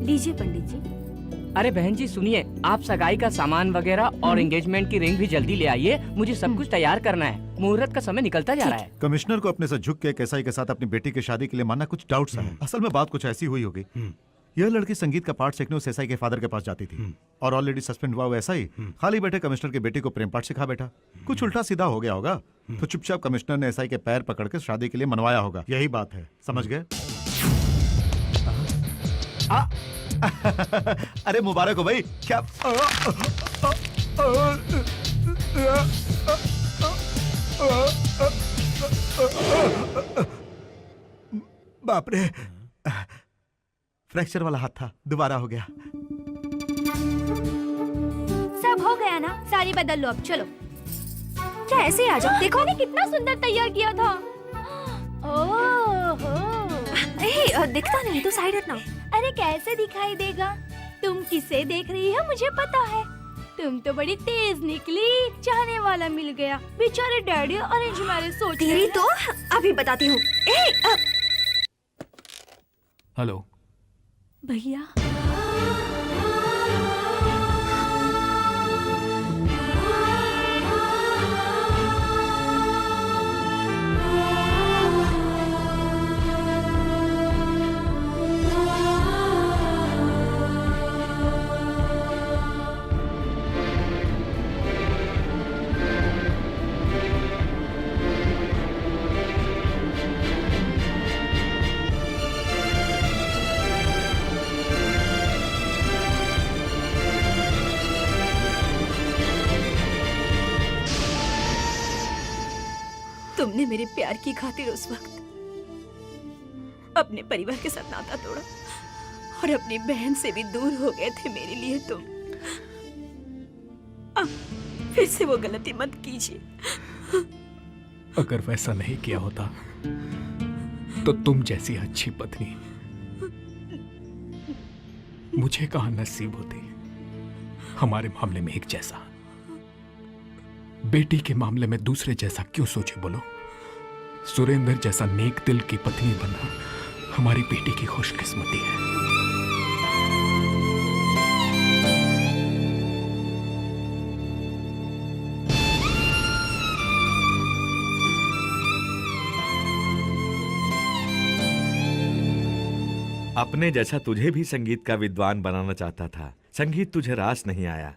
H: लीजिए पंडित जी।
F: अरे बहन जी सुनिए, आप सगाई का सामान वगैरह और एंगेजमेंट की रिंग भी जल्दी ले आइए, मुझे सब कुछ तैयार करना है, मुहूर्त का समय निकलता जा रहा है।
A: कमिश्नर को अपने से झुक के केसाई के साथ अपनी बेटी की शादी के लिए मानना कुछ डाउट सा है। असल में बात कुछ ऐसी हुई होगी, यह लड़की संगीत का पाठ सीखने उस एसआई के फादर के पास जाती थी और ऑलरेडी सस्पेंड हुआ वो एसआई खाली बैठे कमिश्नर की बेटी को प्रेम पाठ सिखा बैठा। कुछ उल्टा सीधा हो गया होगा तो चुपचाप कमिश्नर ने एसआई के पैर पकड़ के शादी के लिए मनवाया होगा। यही बात है, समझ गए? अरे मुबारक हो भाई। क्या बाप रे, फ्रैक्चर वाला हाथ था, दोबारा हो गया।
B: सब हो गया ना, साड़ी बदल लो अब, चलो।
C: क्या ऐसे ही आ जाओ?
B: देखो ने कितना सुंदर तैयार किया था। ओहो,
C: दिखता नहीं तो साइड हटना।
B: अरे कैसे दिखाई देगा? तुम किसे देख रही हो मुझे पता है। तुम तो बड़ी तेज निकली, चाहने वाला मिल गया। बेचारे डैडी अरेंज मैरिज सोच रहे
C: तेरी
B: हैं।
C: तो अभी बताती हूँ।
D: हेलो
B: भैया,
H: तुमने मेरे प्यार की खातिर उस वक्त अपने परिवार के साथ नाता तोड़ा और अपनी बहन से भी दूर हो गए थे मेरे लिए तुम। अब फिर से वो गलती मत कीजिए।
D: अगर वैसा नहीं किया होता तो तुम जैसी अच्छी पत्नी मुझे कहां नसीब होती। हमारे मामले में एक जैसा, बेटी के मामले में दूसरे जैसा क्यों सोचे बोलो? सुरेंद्र जैसा नेक दिल की पत्नी बनना हमारी बेटी की खुशकिस्मती है।
I: अपने जैसा तुझे भी संगीत का विद्वान बनाना चाहता था। संगीत तुझे रास नहीं आया,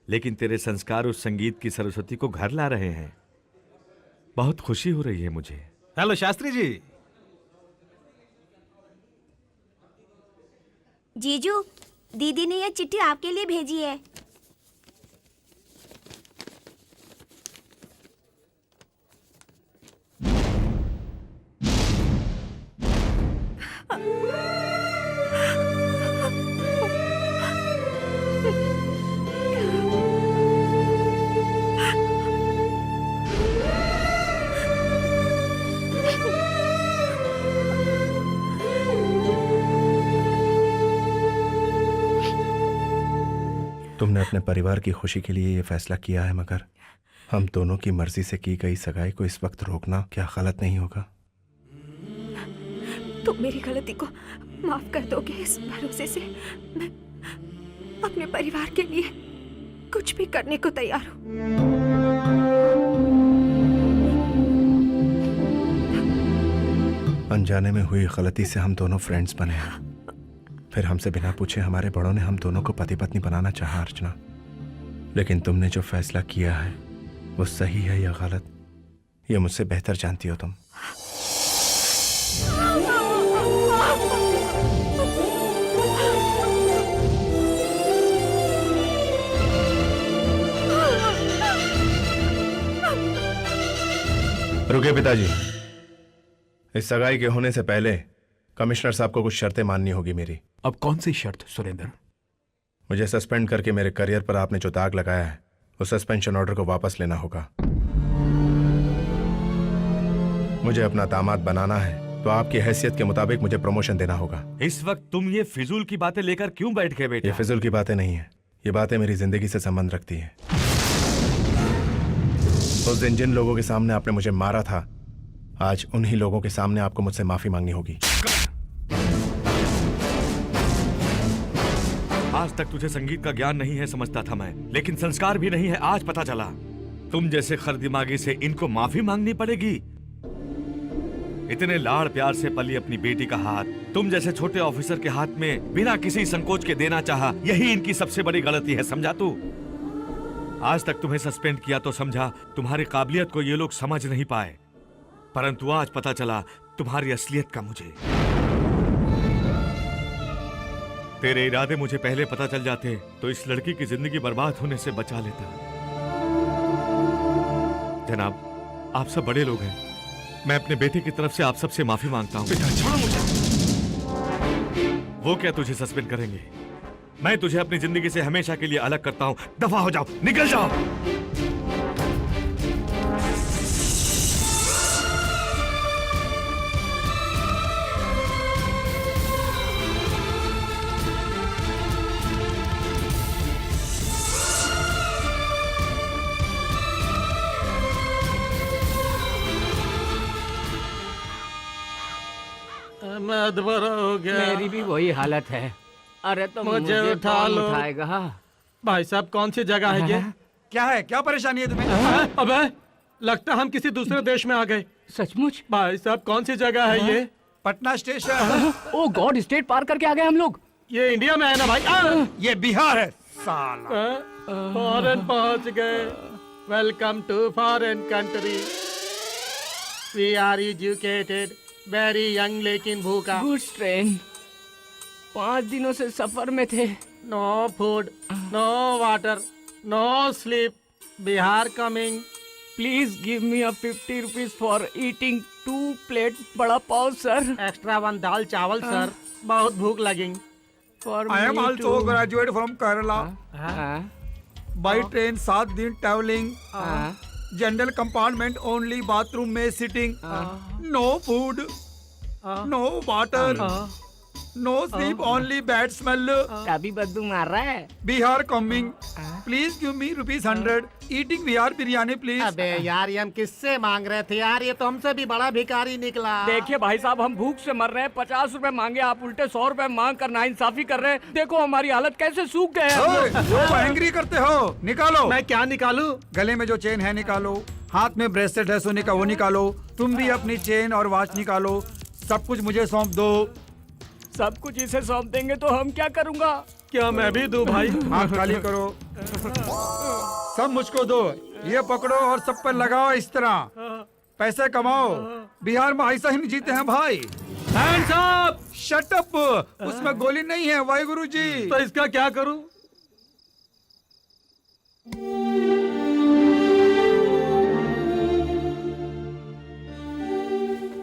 I: लेकिन तेरे संस्कार उस संगीत की सरस्वती को घर ला रहे हैं। बहुत खुशी हो रही है मुझे।
E: हेलो शास्त्री जी।
B: जीजू, दीदी ने ये चिट्ठी आपके लिए भेजी है।
G: तुमने अपने परिवार की खुशी के लिए ये फैसला किया है, मगर हम दोनों की मर्जी से की गई सगाई को इस वक्त रोकना क्या गलत नहीं होगा?
C: तुम मेरी गलती को माफ कर दोगे इस भरोसे से मैं अपने परिवार के लिए कुछ भी करने को तैयार हूँ।
G: अनजाने में हुई गलती से हम दोनों फ्रेंड्स बने हैं, फिर हमसे बिना पूछे हमारे बड़ों ने हम दोनों को पति पत्नी बनाना चाहा अर्चना। लेकिन तुमने जो फैसला किया है वो सही है या गलत, ये मुझसे बेहतर जानती हो तुम। रुके पिताजी, इस सगाई के होने से पहले कमिश्नर साहब को कुछ शर्तें माननी होगी मेरी।
D: अब कौन सी शर्त सुरेंद्र?
G: मुझे सस्पेंड करके मेरे करियर पर आपने जो दाग लगाया है उस सस्पेंशन ऑर्डर को वापस लेना होगा। मुझे अपना दामाद बनाना है तो आपकी हैसियत के मुताबिक मुझे प्रमोशन देना होगा।
I: इस वक्त तुम ये फिजूल की बातें लेकर क्यों बैठ गए बेटा?
G: ये फिजूल की बातें नहीं है, ये बातें मेरी जिंदगी से संबंध रखती हैं। उस दिन जिन लोगों के सामने आपने मुझे मारा था, आज उन्हीं लोगों के सामने आपको मुझसे माफी मांगनी होगी।
I: आज तक तुझे संगीत का ज्ञान नहीं है समझता था मैं, लेकिन संस्कार भी नहीं है आज पता चला। तुम जैसे खरदिमागी से इनको माफी मांगनी पड़ेगी। इतने लाड़ प्यार से पली अपनी बेटी का हाथ तुम जैसे छोटे ऑफिसर के हाथ में बिना किसी संकोच के देना चाहा, यही इनकी सबसे बड़ी गलती है, समझा तू? आज तक तुम्हें सस्पेंड किया तो समझा तुम्हारी काबिलियत को ये लोग समझ नहीं पाए, परंतु आज पता चला तुम्हारी असलियत का मुझे। तेरे इरादे मुझे पहले पता चल जाते तो इस लड़की की जिंदगी बर्बाद होने से बचा लेता। जनाब, आप सब बड़े लोग हैं, मैं अपने बेटे की तरफ से आप सबसे माफी मांगता हूँ। छोड़ो मुझे। वो क्या तुझे सस्पेंड करेंगे? मैं तुझे अपनी जिंदगी से हमेशा के लिए अलग करता हूँ। दफा हो जाओ, निकल जाओ।
J: मैं अधमरा हो गया।
F: मेरी भी वही हालत है। अरे तो
J: मुझे उठा
F: कौन
J: लो।
F: उठाएगा?
J: भाई साहब, कौन सी जगह है ये?
N: क्या है, क्या परेशानी है तुम्हें?
J: अबे, लगता हम किसी दूसरे देश में आ गए।
F: सचमुच?
J: भाई साहब, कौन सी जगह है ये?
N: पटना स्टेशन।
F: ओ गॉड, स्टेट पार करके आ गए हम लोग।
J: ये इंडिया में है ना भाई?
N: ये बिहार है साला।
J: फॉरेन पहुंच गए। Welcome to foreign country. We are educated, very young लेकिन भूखा।
F: Good train. 5 दिनों से सफर में थे।
J: No food, no water, no sleep. Bihar coming.
F: Please give me a 50 rupees for eating 2 plate vada pav sir.
J: Extra 1 दाल चावल सर, बहुत भूख लगी।
N: I am also graduate from Kerala. By train 7 दिन travelling. General compartment only, bathroom में sitting. No food, no water, no sleep, only bad smell.
F: अभी बदबू मार रहा है।
N: Bihar coming, please give me ₹100 eating Bihar biryani please.
J: अबे यार, ये हम किससे मांग रहे थे यार? ये तो हमसे भी बड़ा भिखारी निकला।
F: देखिए भाई साहब, हम भूख से मर रहे हैं। 50 रुपए मांगे, आप उल्टे 100 रुपए मांग कर नाइंसाफी कर रहे हैं। देखो हमारी हालत कैसे सूख गए हैं।
N: जो एंग्री करते हो निकालो।
J: मैं क्या निकालूं?
N: गले में जो चेन है निकालो, हाथ में ब्रेसलेट है सोने का वो निकालो, तुम भी अपनी चेन और वॉच निकालो। सब कुछ मुझे सौंप दो।
F: सब कुछ इसे सौंप देंगे तो हम क्या करूँगा?
J: क्या मैं भी दूं भाई?
N: हाथ खाली करो। सब मुझको दो। ये पकड़ो और सब पर लगाओ इस तरह। पैसे कमाओ। बिहार में ऐसा ही नहीं जीते हैं भाई।
J: Hands up!
N: Shut up! उसमें गोली नहीं है वाहिगुरु जी।
J: तो इसका क्या करूं?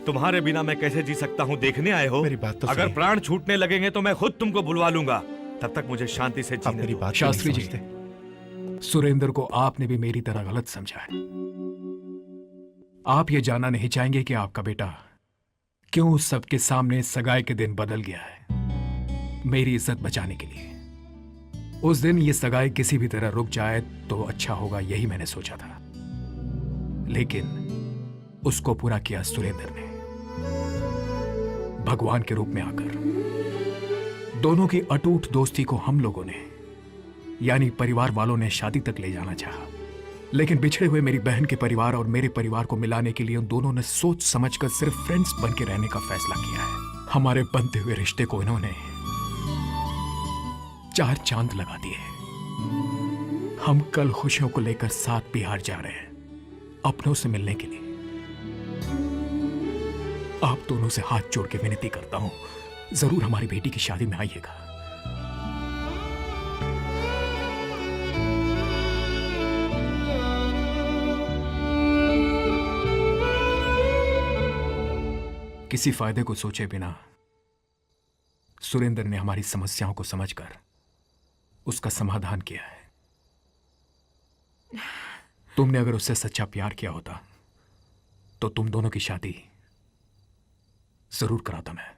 I: तुम्हारे बिना मैं कैसे जी सकता हूँ, देखने आए हो?
G: मेरी बात तो
I: अगर
G: सुनिए।
I: प्राण छूटने लगेंगे तो मैं खुद तुमको बुलवा लूंगा। तब तक मुझे शांति से जीने
G: मेरी
I: दो।
G: बात
D: शास्त्री
G: नहीं
D: जी,
G: समझते।
D: सुरेंद्र को आपने भी मेरी तरह गलत समझा है। आप ये जानना नहीं चाहेंगे कि आपका बेटा क्यों सबके सामने सगाई के दिन बदल गया है, मेरी इज्जत बचाने के लिए। उस दिन ये सगाई किसी भी तरह रुक जाए तो अच्छा होगा, यही मैंने सोचा था, लेकिन उसको पूरा किया सुरेंद्र ने, भगवान के रूप में आकर। दोनों की अटूट दोस्ती को हम लोगों ने, यानी परिवार वालों ने, शादी तक ले जाना चाहा, लेकिन बिछड़े हुए मेरी बहन के परिवार और मेरे परिवार को मिलाने के लिए उन दोनों ने सोच समझकर सिर्फ फ्रेंड्स बन के रहने का फैसला किया है। हमारे बनते हुए रिश्ते को इन्होंने 4 चांद लगा दिए। हम कल खुशियों को लेकर साथ बिहार जा रहे हैं, अपनों से मिलने के लिए। आप दोनों से हाथ जोड़ के विनती करता हूं, जरूर हमारी बेटी की शादी में आइएगा। किसी फायदे को सोचे बिना सुरेंद्र ने हमारी समस्याओं को समझकर उसका समाधान किया है। तुमने अगर उससे सच्चा प्यार किया होता तो तुम दोनों की शादी जरूर कराता मैं।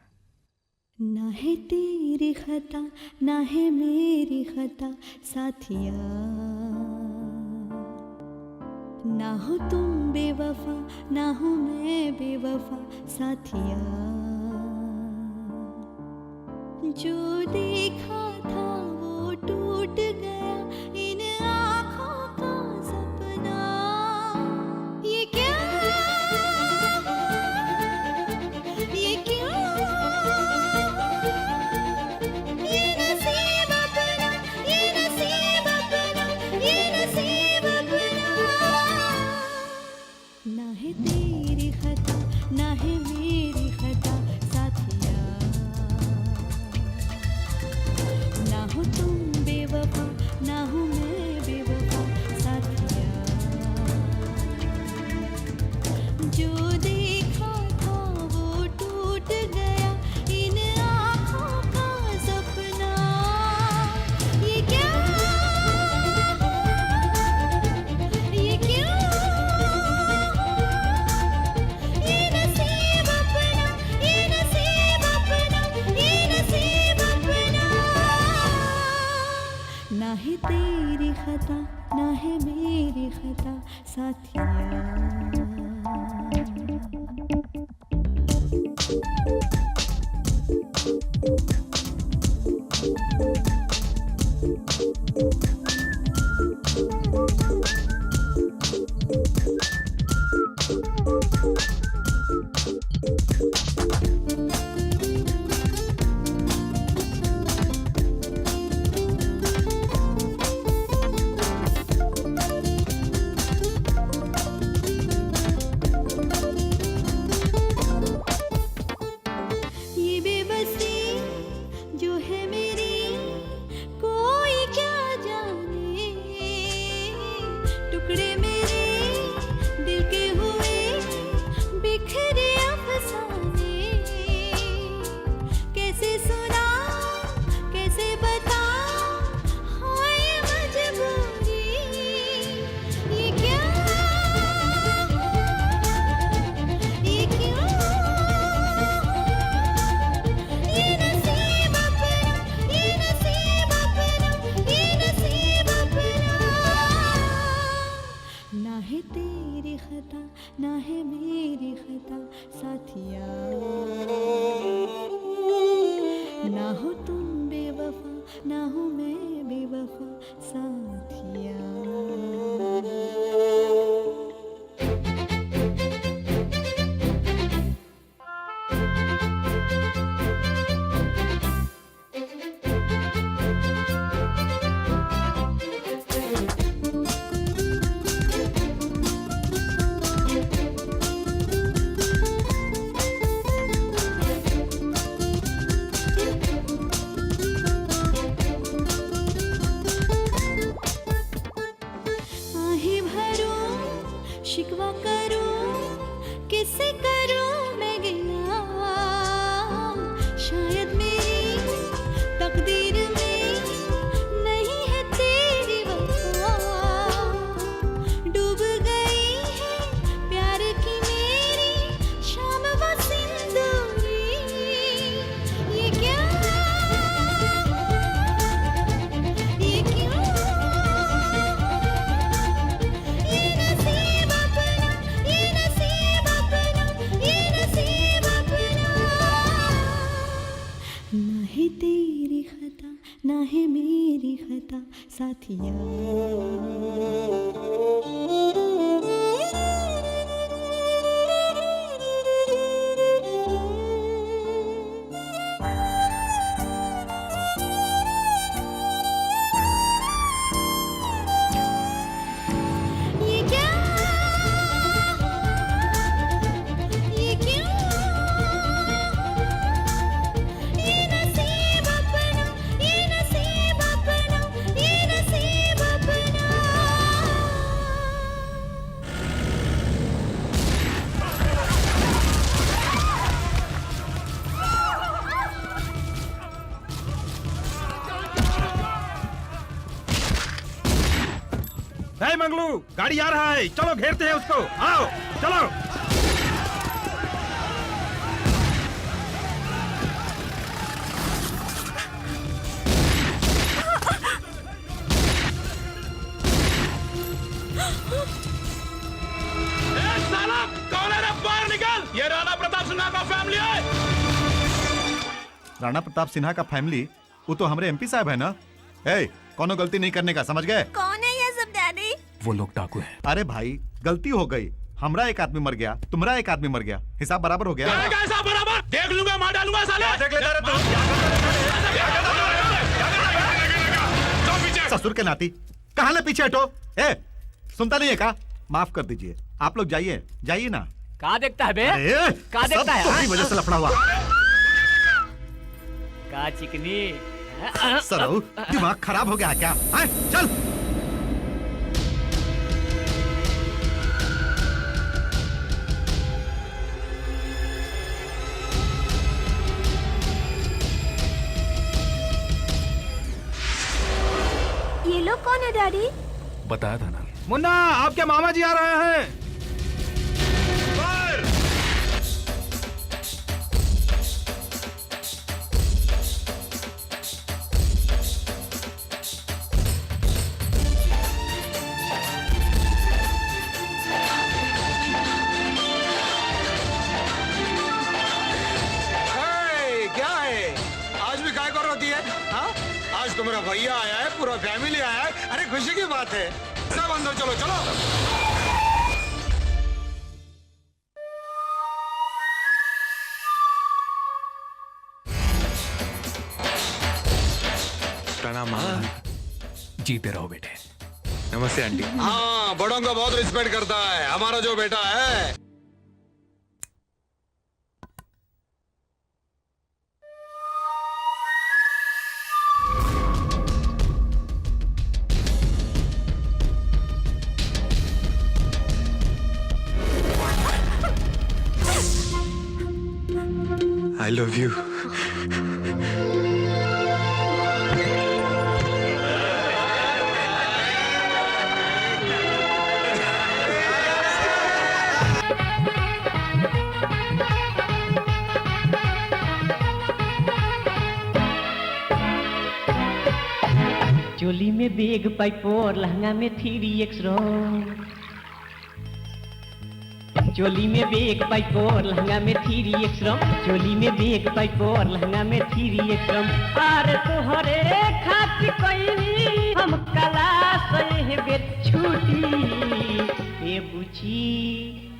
O: ना है तेरी खता ना है मेरी खता साथिया, ना हो तुम बेवफा ना हो मैं बेवफा साथिया। जो देखा था वो टूट गया इन आँखों का सपना। ये क्या, ये क्यों, ये नसीब अपना, ये नसीब अपना, ये नसीब अपना। ना है तेरी खता, ना है मेरी खता साथिया, ना हो तुम बेवफा, ना हो मैं बेवफा साथिया। जो देखा था वो टूट गया इन आँखों का सपना। ये क्या, ये क्यों, ये नसीब अपना, ये नसीब अपना, ये नसीब अपना। ना है तेरी खता, ना है मेरी खता साथिया। ये बेबसी जो है मेरी कोई क्या जाने, टुकड़े मेरे दिल के हुए बिखरे अफसाने। कैसे सुना, कैसे बता, हाय मजबूरी। ये क्या, ये क्यों, ये नसीब अपना, ये नसीब अपना, ये नसीब अपना। ना है तेरी खता, ना है मेरी खता साथिया, ना हो तुम बेवफा, ना हो मैं बेवफा साथिया। आहे भरूं, शिकवा करूं, किससे करूं मैं गिला। शायद मेरी तकदीर में नहीं है तेरी वफा। डूब गई है प्यार की मेरी शाम वो सिंदूरी। ये क्या, ये क्यों, ये नसीब अपना, ये नसीब अपना, ये नसीब अपना। ना है तेरी खता, ना है मेरी खता साथिया। ये क्या, ये क्यों, ये नसीब अपना, ये नसीब अपना, ये नसीब अपना।
E: है मंगलू, गाड़ी आ रहा है, चलो घेरते हैं उसको, आओ चलो। साला कौन है रे, बाहर निकल। ये राणा प्रताप सिन्हा का फैमिली है।
A: राणा प्रताप सिन्हा का फैमिली, वो तो हमारे एमपी साहब है ना। ए, कोनो गलती नहीं करने का, समझ गए?
B: कौन है ये सब डैडी?
D: वो लोग डाकू हैं।
A: अरे भाई, गलती हो गई। हमरा एक आदमी मर गया, तुम्हारा एक आदमी मर गया, हिसाब बराबर हो गया।
E: हिसाब बराबर देख लूंगा, मार डालूंगा साले। देख लेता रहे तू।
A: ससुर के नाती, कहाँ ले पीछे हटो? ए, सुनता नहीं है का? माफ कर दीजिए, आप लोग जाइए, जाइए ना।
F: कहाँ देखता है बे?
A: अरे,
F: कहाँ देखता है?
A: तुम्हारी वजह से लफड़ा हुआ।
F: का चिकनी
A: सरऊ, दिमाग खराब हो गया क्या? हाँ, चल।
B: ये लोग कौन है डैडी?
D: बताया था ना।
E: मुन्ना, आपके मामा जी आ रहे हैं।
N: क्या है? आज भी काय कर होती है? हाँ? आज तो मेरा भैया आया है, पूरा फैमिली आया है। अरे खुशी की बात है। सब अंदर चलो, चलो।
I: प्रणाम।
D: जीते रहो बेटे।
I: नमस्ते आंटी।
N: हाँ, बड़ों का बहुत रिस्पेक्ट करता है हमारा जो बेटा है।
I: I love you.
P: चोली में बेग पाइपोर, लहंगा में 3x चोली में बेग पाइपोर, लहंगा में 3x चोली में बेग पाइपोर, लहंगा में 3x अरे तोहरे खातिर कोई हम कला सहे बेट छूटी। ए बुची,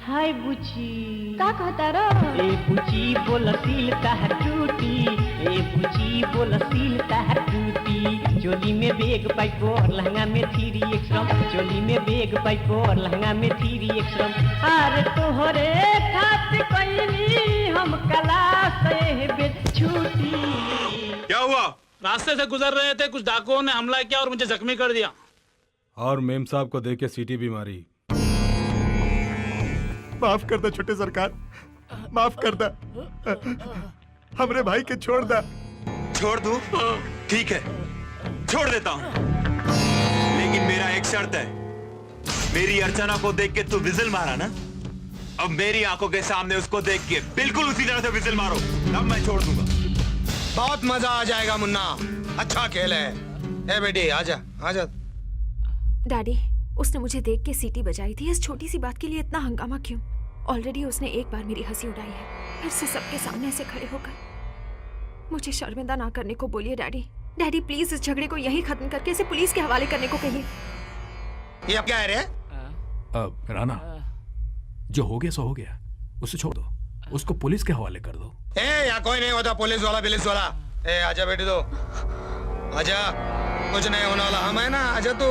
P: हाय बुची,
B: का कहता रो?
P: ए बुची बोल सील ताहर टूटी, ए बुची बोल सील ताहर टूटी। चोली में बेग पाइपोर, लहंगा में 3x चोली में बेग पाइपोर, लहंगा में 3x अरे तोहरे खातिर कोई हम कला से बेट छूटी।
E: क्या हुआ? रास्ते से गुजर रहे थे, कुछ डाकुओं ने हमला किया और मुझे जख्मी कर दिया। और मेम साहब को देख के सीटी भी मारी।
A: माफ कर दे छोटे सरकार, माफ कर दे। हमरे भाई के छोड़ दे।
Q: छोड़ दूं? ठीक है, छोड़ देता हूं, लेकिन मेरा एक शर्त है। मेरी अर्चना को देख के तू विजिल मारा ना, अब मेरी आंखों के सामने उसको देख के बिल्कुल उसी तरह से विजिल मारो, तब मैं छोड़ दूंगा।
N: बहुत मजा आ जाएगा मुन्ना, अच्छा खेल है। ए बेटी आजा, आजा।
C: डैडी, उसने मुझे देख के सीटी बजाई थी, इस छोटी सी बात के लिए इतना हंगामा क्यों? ऑलरेडी उसने एक बार मेरी हंसी उड़ाई है, फिर से सबके सामने ऐसे खड़े होकर मुझे शर्मिंदा ना करने को बोलिए डैडी। डैडी प्लीज इस झगड़े को यहीं खत्म करके इसे पुलिस के हवाले करने को कहिए।
N: ये अब क्या है रे?
D: राणा, जो हो गया सो हो गया, उसे छोड़ दो, उसको पुलिस के हवाले कर दो।
N: ए यहाँ कोई नहीं होता पुलिस वाला बिलिस वाला। ए आजा बेटी, तो आजा, कुछ नहीं होने वाला, हम है ना, आजा तू।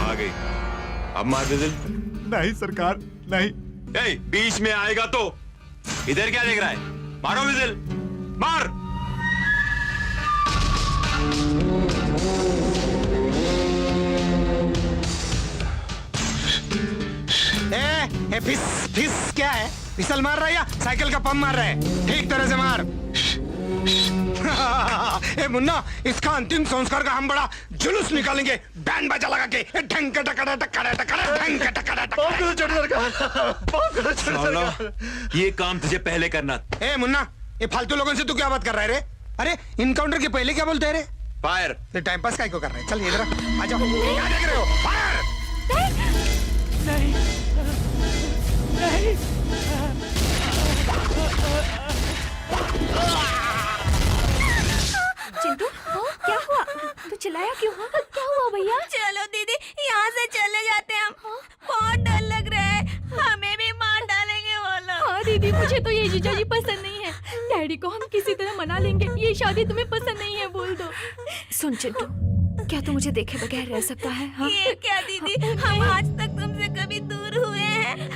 Q: आ गई, अब मार विजिल।
A: नहीं सरकार, नहीं।
Q: ए, बीच में आएगा तो इधर क्या देख रहा है? मारो विजिल, मार।
N: ए फिस फिस क्या है? फिसल मार रहा है या साइकिल का पंप मार रहा है? ठीक तरह से मार। ए मुन्ना, इसका अंतिम संस्कार का हम बड़ा जुलूस निकालेंगे, बैंड बाजा लगा के। ढंग का टकड़ा टकड़ा टकड़ा ढंग का टकड़ा टकड़ा।
Q: ये काम तुझे पहले करना।
N: ए मुन्ना, ये फालतू लोगों से तू क्या बात कर रहा है रे? अरे इनकाउंटर के पहले क्या बोलते हैं रे?
Q: फायर।
N: ये टाइम पास काय को कर रहे हैं? चल इधर आ जाओ, क्या देख रहे हो? फायर।
P: नहीं, नहीं।
H: बहुत डर लग रहा है, हमें भी मार डालेंगे वो लोग।
B: हाँ दीदी, मुझे तो ये जीजा जी पसंद नहीं है। डैडी को हम किसी तरह मना लेंगे, ये शादी तुम्हें पसंद नहीं है बोल दो।
C: सुन चिंटू, क्या तू मुझे देखे बगैर रह सकता है? हाँ?
H: ये क्या दीदी, हम आज तक तुमसे कभी दूर हुए हैं?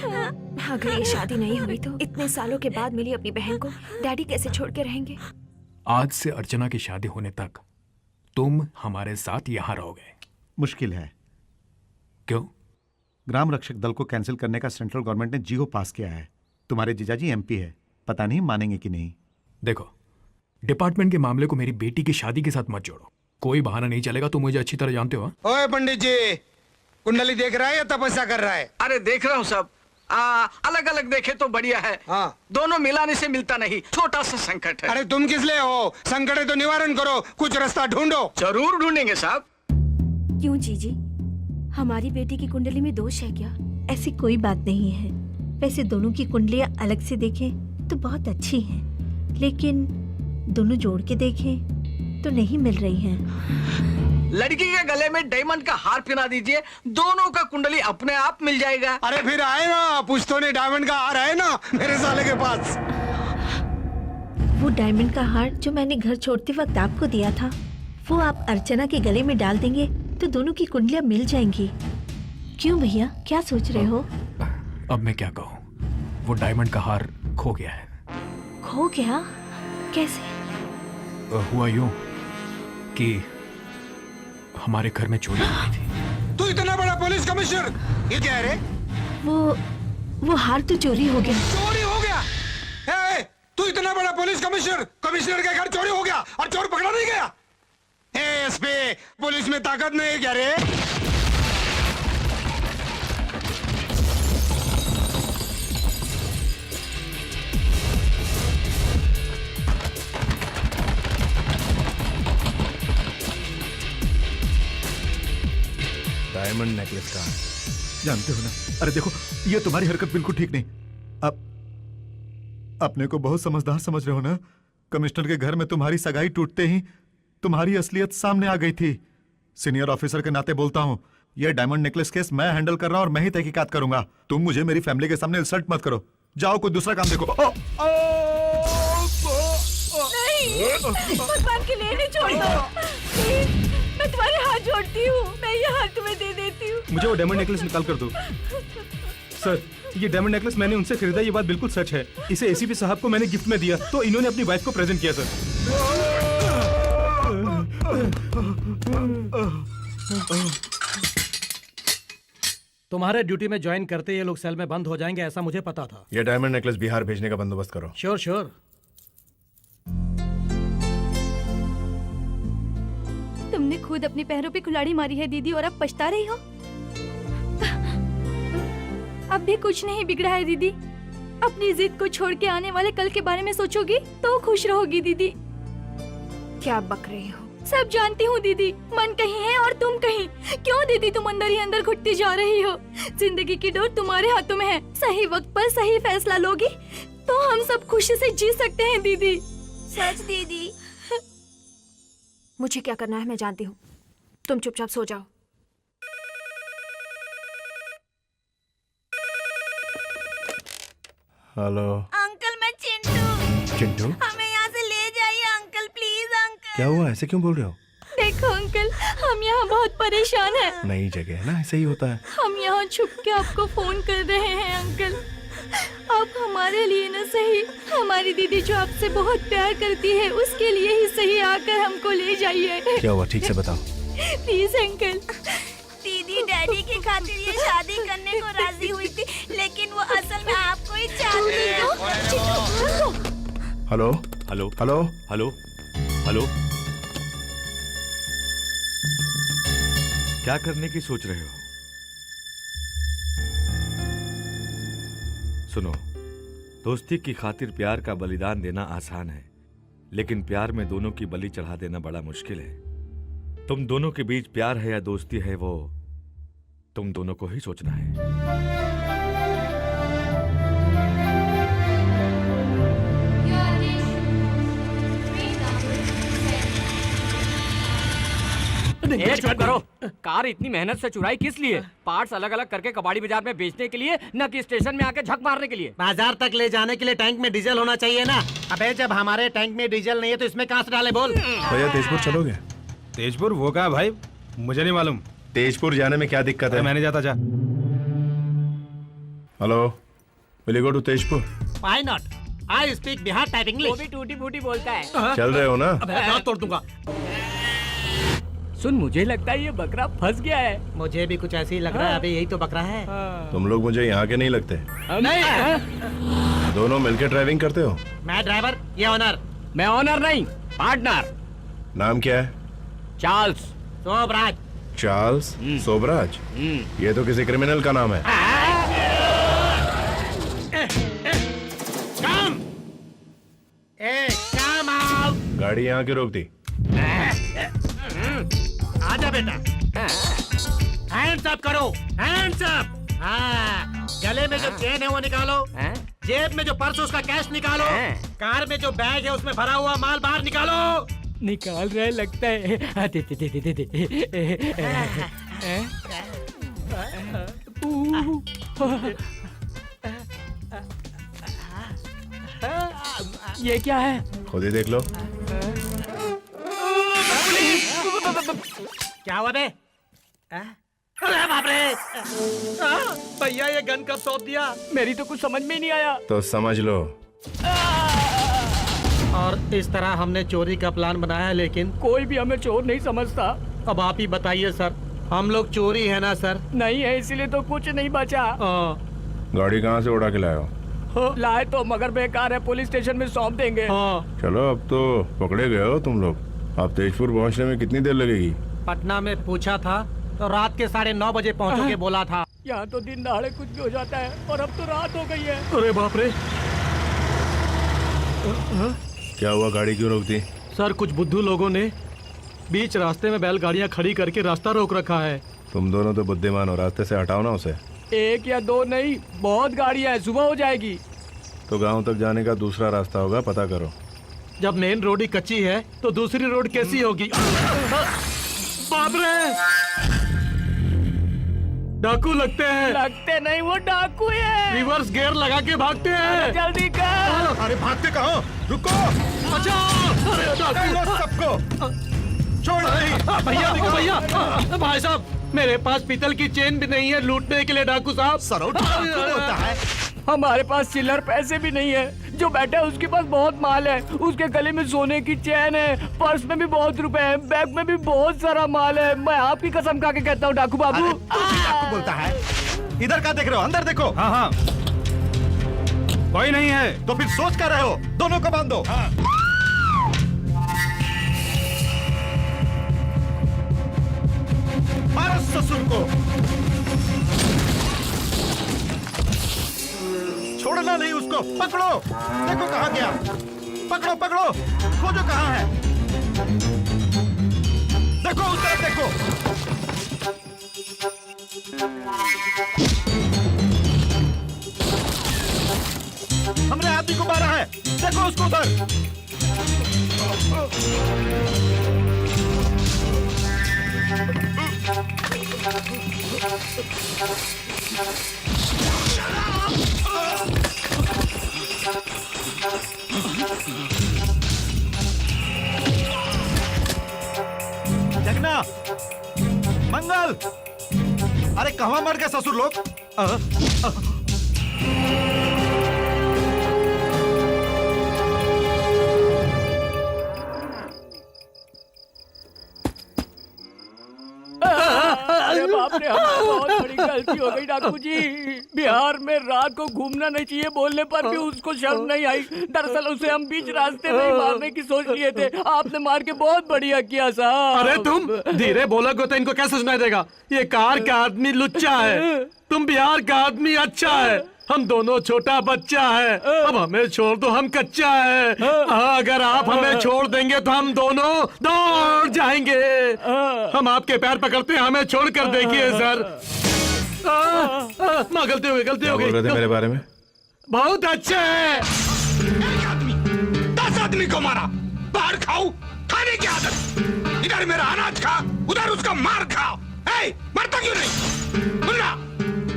C: अगर ये शादी नहीं हुई तो इतने सालों के बाद मिली अपनी बहन को डैडी कैसे छोड़ के रहेंगे?
D: आज से अर्चना की शादी होने तक तुम हमारे साथ यहाँ रहोगे।
A: मुश्किल है।
D: क्यों?
A: ग्राम रक्षक दल को कैंसिल करने का सेंट्रल गवर्नमेंट ने जीओ पास किया है। तुम्हारे जीजाजी एमपी है, पता नहीं मानेंगे कि नहीं।
D: देखो, डिपार्टमेंट के मामले को मेरी बेटी की शादी के साथ मत जोड़ो। कोई बहाना नहीं चलेगा, तुम मुझे अच्छी तरह जानते हो।
N: ओए पंडित जी, कुंडली देख रहा है या तपस्या कर रहा है?
R: अरे देख रहा हूँ सब, अलग अलग देखे तो बढ़िया है।
N: हाँ।
R: दोनों मिलाने से मिलता नहीं, छोटा सा संकट है।
N: अरे तुम किस लिए हो? संकट है तो निवारण करो, कुछ रास्ता ढूंढो।
R: जरूर ढूंढेंगे साहब।
H: क्यों जीजी, हमारी बेटी की कुंडली में दोष है क्या? ऐसी कोई बात नहीं है। वैसे दोनों की कुंडलियां अलग से देखें तो बहुत अच्छी हैं, लेकिन दोनों जोड़ के देखें तो नहीं मिल रही हैं।
R: लड़की के गले में डायमंड का हार पहना दीजिए, दोनों का कुंडली अपने आप मिल जाएगा।
N: अरे फिर आए ना, पुश्तों ने डायमंड का हार है ना मेरे साले के पास।
H: वो डायमंड का हार जो मैंने घर छोड़ते वक्त आपको दिया था, वो आप अर्चना के गले में डाल देंगे तो दोनों की कुंडलियां मिल जाएंगी। क्यों भैया, क्या सोच रहे हो?
D: अब मैं क्या कहूँ, वो डायमंड का हार खो गया है।
H: खो गया? कैसे?
D: हुआ यूं कि हमारे घर में चोरी हो गई थी।
N: तू इतना बड़ा पुलिस कमिश्नर, ये क्या है रे?
H: वो हार तो चोरी हो गया।
N: चोरी हो गया? ए, तू इतना बड़ा पुलिस कमिश्नर, कमिश्नर के घर चोरी हो गया और चोर पकड़ा नहीं गया? एसपी, पुलिस में ताकत नहीं है क्या रे?
G: डायमंड नेकलेस का
A: जानते हो ना, अरे देखो, ये तुम्हारी हरकत बिल्कुल ठीक नहीं। अब अपने को बहुत समझदार समझ रहे हो ना? कमिश्नर के घर में तुम्हारी सगाई टूटते ही तुम्हारी असलियत सामने आ गई थी। सीनियर ऑफिसर के नाते बोलता हूँ, यह डायमंड नेकलेस केस मैं हैंडल कर रहा हूँ और मैं ही तहकीकात करूंगा। तुम मुझे मेरी फैमिली के सामने इंसल्ट मत करो। जाओ कोई दूसरा काम देखो।
B: भगवान के लिए नहीं, छोड़ दो। मैं तुम्हारे हाथ जोड़ती हूँ, मैं ये हाथ तुम्हें दे देती हूँ।
E: मुझे वो डायमंड नेकलेस निकाल कर दो। सर, ये डायमंड नेकलेस मैंने उनसे खरीदा, ये बात बिल्कुल सच है। इसे एसीपी साहब को मैंने गिफ्ट में दिया तो इन्होंने अपनी वाइफ को प्रेजेंट किया सर।
J: तुम्हारे ड्यूटी में ज्वाइन करते ये लोग सेल में बंद हो जाएंगे, ऐसा मुझे पता था।
G: ये डायमंड नेकलेस बिहार भेजने का बंदोबस्त करो।
J: Sure sure.
B: तुमने खुद अपने पैरों पे कुल्हाड़ी मारी है दीदी, और अब पछता रही हो। अब भी कुछ नहीं बिगड़ा है दीदी। अपनी जिद को छोड़ के आने वाले कल के बारे में सोचोगी तो खुश रहोगी दीदी।
C: क्या बक रही हो?
B: सब जानती हूँ दीदी, मन कहीं है और तुम कहीं। क्यों दीदी तुम अंदर ही अंदर घुटती जा रही हो? जिंदगी की डोर तुम्हारे हाथों में है। सही वक्त पर सही फैसला लोगी तो हम सब खुशी से जी सकते हैं दीदी।
H: सच दीदी।
C: मुझे क्या करना है मैं जानती हूँ, तुम चुपचाप सो जाओ।
G: हेलो
H: अंकल, मैं चिंटू।
G: चिंटू,
H: हमें यहाँ से ले जाइए अंकल, प्लीज अंकल।
G: क्या हुआ? ऐसे क्यों बोल रहे हो?
B: देखो अंकल, हम यहाँ बहुत परेशान हैं।
G: नई जगह है ना, ऐसे ही होता है।
B: हम यहाँ छुप के आपको फोन कर रहे हैं अंकल। आप हमारे लिए न सही, हमारी दीदी जो आपसे बहुत प्यार करती है उसके लिए ही सही आकर हमको ले जाइए।
G: क्या हुआ, ठीक से बताओ।
B: Please uncle.
H: दीदी डैडी की खातिर ये शादी करने को राजी हुई थी, लेकिन वो असल में आपको ही चाहती है।
G: Hello
I: hello
G: hello
I: hello hello, क्या करने की सोच रहे हो? सुनो, दोस्ती की खातिर प्यार का बलिदान देना आसान है, लेकिन प्यार में दोनों की बलि चढ़ा देना बड़ा मुश्किल है। तुम दोनों के बीच प्यार है या दोस्ती है, वो तुम दोनों को ही सोचना है।
F: एक मिनट करो, कार इतनी मेहनत से चुराई किस लिए? पार्ट्स अलग अलग करके कबाड़ी बाजार में बेचने के लिए, न कि स्टेशन में आके झक मारने के लिए।
S: बाजार तक ले जाने के लिए टैंक में डीजल होना चाहिए ना। अबे जब हमारे टैंक में डीजल नहीं है तो इसमें कहाँ से डाले बोल।
G: भैया तेजपुर चलोगे?
E: तेजपुर वो कहाँ भाई? मुझे नहीं मालूम।
G: तेजपुर जाने में क्या दिक्कत है?
E: मैंने जाता जा।
G: Hello, will you go to Tezpur?
S: Why not? I speak Bihar type English.
F: वो भी टूटी फूटी बोलता है।
G: चल रहे हो ना?
S: अबे दांत तोड़ दूंगा।
F: सुन, मुझे लगता है ये बकरा फंस गया है।
S: मुझे भी कुछ ऐसे ही लग रहा है। अबे यही तो बकरा है।
G: तुम लोग मुझे यहाँ के नहीं लगते।
S: नहीं।
G: दोनों मिलकर ड्राइविंग करते हो?
S: मैं ड्राइवर, ये ऑनर।
F: मैं ऑनर नहीं, पार्टनर।
G: नाम क्या है?
F: चार्ल्स
S: सोबराज।
G: चार्ल्स सोबराज? ये तो किसी क्रिमिनल का नाम है।
S: काम। काम आओ।
G: गाड़ी यहाँ क्यों रोक दी?
S: आजा बेटा। हैंड्स अप करो, हैंड्स अप। हाँ, गले में जो चेन है वो निकालो, जेब में जो पर्स उसका कैश निकालो, कार में जो बैग है उसमें भरा हुआ माल बाहर निकालो।
F: निकाल रहे लगता है। दे दे दे दे दे। ये क्या है?
G: खुद ही देख लो।
S: क्या हुआ बे? अरे बाप रे! भैया ये गन कब सौंप दिया?
F: मेरी तो कुछ समझ में ही नहीं आया।
G: तो समझ लो।
S: और इस तरह हमने चोरी का प्लान बनाया, लेकिन
F: कोई भी हमें चोर नहीं समझता।
S: अब आप ही बताइए सर, हम लोग चोरी है ना सर?
F: नहीं है, इसीलिए तो कुछ नहीं बचा।
G: गाड़ी कहाँ से उड़ा के लाए हो?
F: लाए तो मगर बेकार है, पुलिस स्टेशन में सौंप देंगे।
G: चलो, अब तो पकड़े गए हो तुम लोग। अब तेजपुर पहुँचने में कितनी देर लगेगी?
S: पटना में पूछा था तो रात के 9:30 बजे पहुँचोगे बोला था।
F: यहाँ तो दिन दहाड़े कुछ भी हो जाता है, और अब तो रात हो गई है।
S: अरे बाप रे!
G: क्या हुआ, गाड़ी क्यों रोक दी?
S: सर, कुछ बुद्धू लोगों ने बीच रास्ते में बैलगाड़ियाँ खड़ी करके रास्ता रोक रखा है।
G: तुम दोनों तो बुद्धिमान हो, रास्ते से हटाओ ना उसे।
F: एक या दो नहीं, बहुत गाड़ियाँ हैं, सुबह हो जाएगी।
G: तो गांव तक जाने का दूसरा रास्ता होगा, पता करो।
S: जब मेन रोड ही कच्ची है तो दूसरी रोड कैसी होगी? बाप रे! डाकू लगते हैं।
F: लगते नहीं, वो डाकू है।
S: रिवर्स गियर लगा के भागते हैं।
F: जल्दी कर।
A: अरे भागते कहाँ? रुको!
S: बचाओ! अरे डाकू!
A: सबको छोड़ नहीं।
S: भैया देखो भैया! भाई साहब, मेरे पास पीतल की चेन भी नहीं है लूटने के लिए डाकू साहब।
A: सरोठ होता है।
F: हमारे पास चिल्लर पैसे भी नहीं है। जो बैठा है उसके पास बहुत माल है। उसके गले में सोने की चेन है, पर्स में भी बहुत रुपए हैं, बैग में भी बहुत सारा माल है। मैं आपकी कसम खा के कहता हूँ डाकू बाबू।
A: डाकू बोलता है। इधर क्या देख रहे हो? अंदर देखो।
E: हाँ हाँ, कोई नहीं है।
A: तो फिर सोच कर रहे हो? दोनों को बांध दो। मारो ससुर को। छोड़ना नहीं उसको। पकड़ो, देखो कहाँ गया। पकड़ो पकड़ो, खोजो कहाँ है। देखो उस तरफ देखो। हमने आदमी को मारा है, देखो उसको उधर। जगना, मंगल, अरे कहाँ मर गए ससुर लोग?
F: अरे बाप रे, हमारी बहुत बड़ी गलती हो गई डाकू जी। बिहार में रात को घूमना नहीं चाहिए बोलने पर भी उसको शर्म नहीं आई। दरअसल उसे हम बीच रास्ते में ही मारने की सोच लिए थे। आपने मार के बहुत बढ़िया किया साहब।
S: अरे तुम धीरे बोलोगे तो इनको कैसे सुनाई देगा? ये कार का आदमी लुच्चा है, तुम बिहार का आदमी अच्छा है। हम दोनों छोटा बच्चा है, अब हमें छोड़ दो, हम कच्चा है। अगर आप हमें छोड़ देंगे तो हम दोनों दौड़ जाएंगे। हम आपके पैर पकड़ते हैं, हमें छोड़ कर देखिए सर। माँ गलती हो गई, गलती हो गई।
G: बोल रहे थे मेरे बारे में?
S: बहुत अच्छे है।
N: 10 आदमी को मारा, बाहर खाओ, खाने की आदत। इधर मेरा अनाज खा, उधर उसका मार खा। मरता क्यों नहीं? मुन्ना,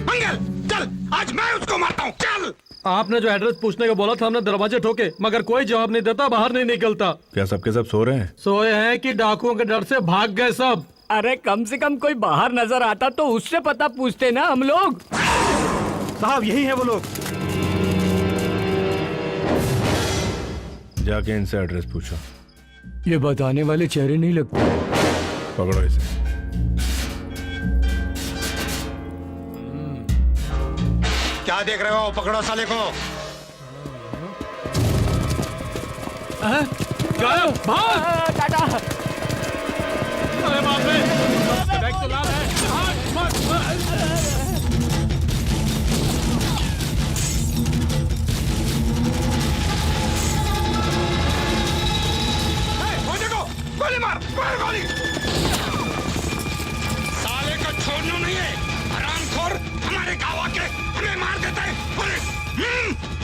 N: मंगल, चल, आज मैं उसको मारता हूँ, चल।
S: आपने जो एड्रेस पूछने को बोला था हमने दरवाजे ठोके, मगर कोई जवाब नहीं देता, बाहर नहीं निकलता।
G: क्या सबके सब सो रहे हैं?
S: सोए हैं कि डाकुओं के डर से भाग गए सब?
F: अरे कम से कम कोई बाहर नजर आता तो उससे पता पूछते ना हम लोग।
E: साहब यही है वो लोग।
G: जाके इनसे एड्रेस पूछो।
F: ये बताने वाले चेहरे नहीं लगते।
G: पकड़ो इसे।
N: क्या देख रहे हो? पकड़ो साले को।
S: गायब, भाग!
F: टाटा।
S: अरे बाप रे, बैग तो लाल है।
N: वो देखो, गोली मार, गोली। साले को छोड़ना नहीं है, हरामखोर हमारे गाँव आके हमें मार देता है।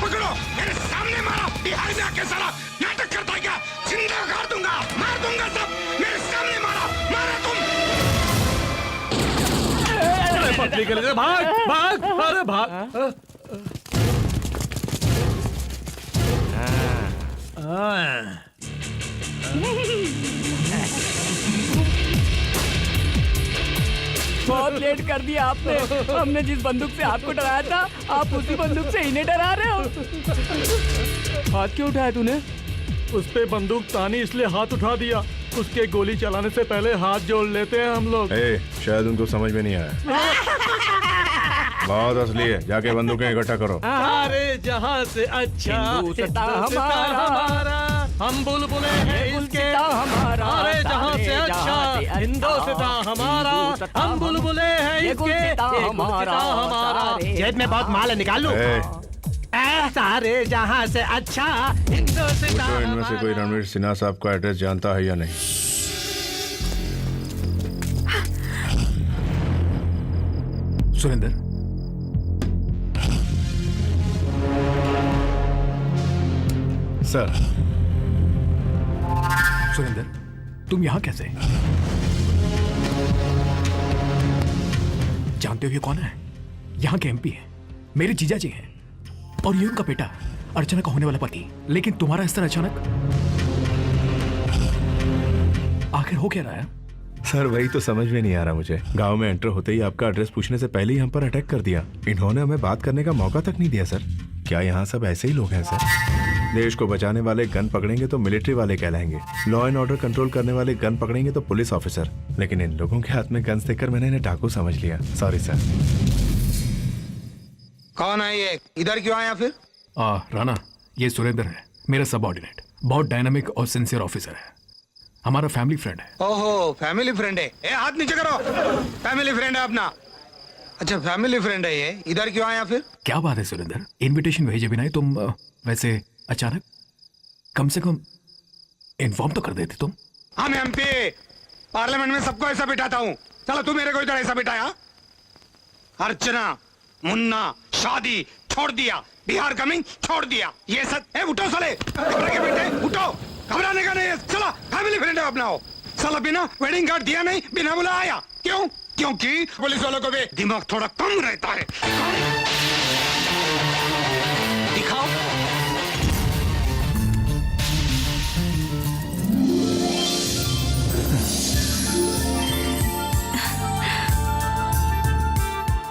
N: पकड़ो, मेरे सामने मारा, बिहार में आके साला नाटक करता है क्या? जिंदा गाड़ दूंगा, मार दूंगा सब। मेरे सामने मारा, मारा तुम।
S: अरे पतली के लिए भाग, भाग, अरे भाग।
F: बहुत लेट कर दिया आपने। हमने जिस बंदूक से आपको डराया था, आप उसी बंदूक से इन्हें डरा रहे हो। हाथ क्यों उठाया तूने?
S: उस पे बंदूक तानी इसलिए हाथ उठा दिया। उसके गोली चलाने से पहले हाथ जोड़ लेते हैं हम लोग।
G: शायद उनको समझ में नहीं आया। बहुत असली है, जाके बंदूकें इकट्ठा करो।
S: अरे जहाँ से अच्छा
F: हिंदुस्तान हमारा,
S: हम बुलबुले हैं इसके
F: हमारा।
S: अरे जहाँ से अच्छा हिंदुस्तान हमारा, हम बुलबुले हैं इसके हमारा।
F: जेब में बहुत माल है, निकाल लो।
S: सारे जहाँ से अच्छा
G: पूछो इनमें से कोई रणवीर सिन्हा साहब का एड्रेस जानता है या नहीं?
D: सुरेंद्र,
G: सर।
D: सुरेंद्र, तुम यहाँ कैसे? जानते हो ये कौन है? यहाँ के एमपी है, मेरे जीजा जी हैं, और ये उनका बेटा, अर्चना का होने वाला पति। लेकिन तुम्हारा इस तरह अचानक आखिर हो क्या रहा है?
G: सर वही तो समझ में नहीं आ रहा मुझे। गांव में एंटर होते ही आपका एड्रेस पूछने से पहले ही हम पर अटैक कर दिया। इन्होंने हमें बात करने का मौका तक नहीं दिया। सर क्या यहाँ सब ऐसे ही लोग हैं? सर देश को बचाने वाले गन पकड़ेंगे तो मिलिट्री वाले कहलाएंगे, लॉ एंड ऑर्डर कंट्रोल करने वाले गन पकड़ेंगे तो पुलिस ऑफिसर। लेकिन इन लोगों के हाथ में गन्स देखकर मैंने इन्हें डाकू समझ लिया। Sorry sir.
N: कौन है ये? इधर क्यों आया फिर?
D: राणा, ये सुरेंद्र है, मेरा सबऑर्डिनेट। बहुत डायनामिक और सिंसियर ऑफिसर है, हमारा फैमिली फ्रेंड है।
N: ओहो, फैमिली फ्रेंड है। ए, हाथ नीचे करो। फैमिली फ्रेंड है अपना। अच्छा फैमिली फ्रेंड है ये, इधर क्यों आया फिर?
D: क्या बात है सुरेंद्र, इनविटेशन भेजे बिना ही तुम वैसे अचानक? कम से कम इन्फॉर्म तो कर देते तुम।
N: हम एमपी पार्लियामेंट में सबको ऐसा बिठाता हूँ। चलो तू मेरे को इधर ऐसा बिठाया। अर्चना, मुन्ना, शादी छोड़ दिया, बिहार कमिंग छोड़ दिया, ये सब। उठो साले, घबरा के बैठे, उठो, घबराने का नहीं है। चलो फैमिली फ्रेंड है अपना हो। साला बिना वेडिंग कार्ड दिया नहीं, बिना बुलाया आया। क्यों? क्योंकि पुलिस वालों को भी दिमाग थोड़ा कम रहता है। दिखाओ।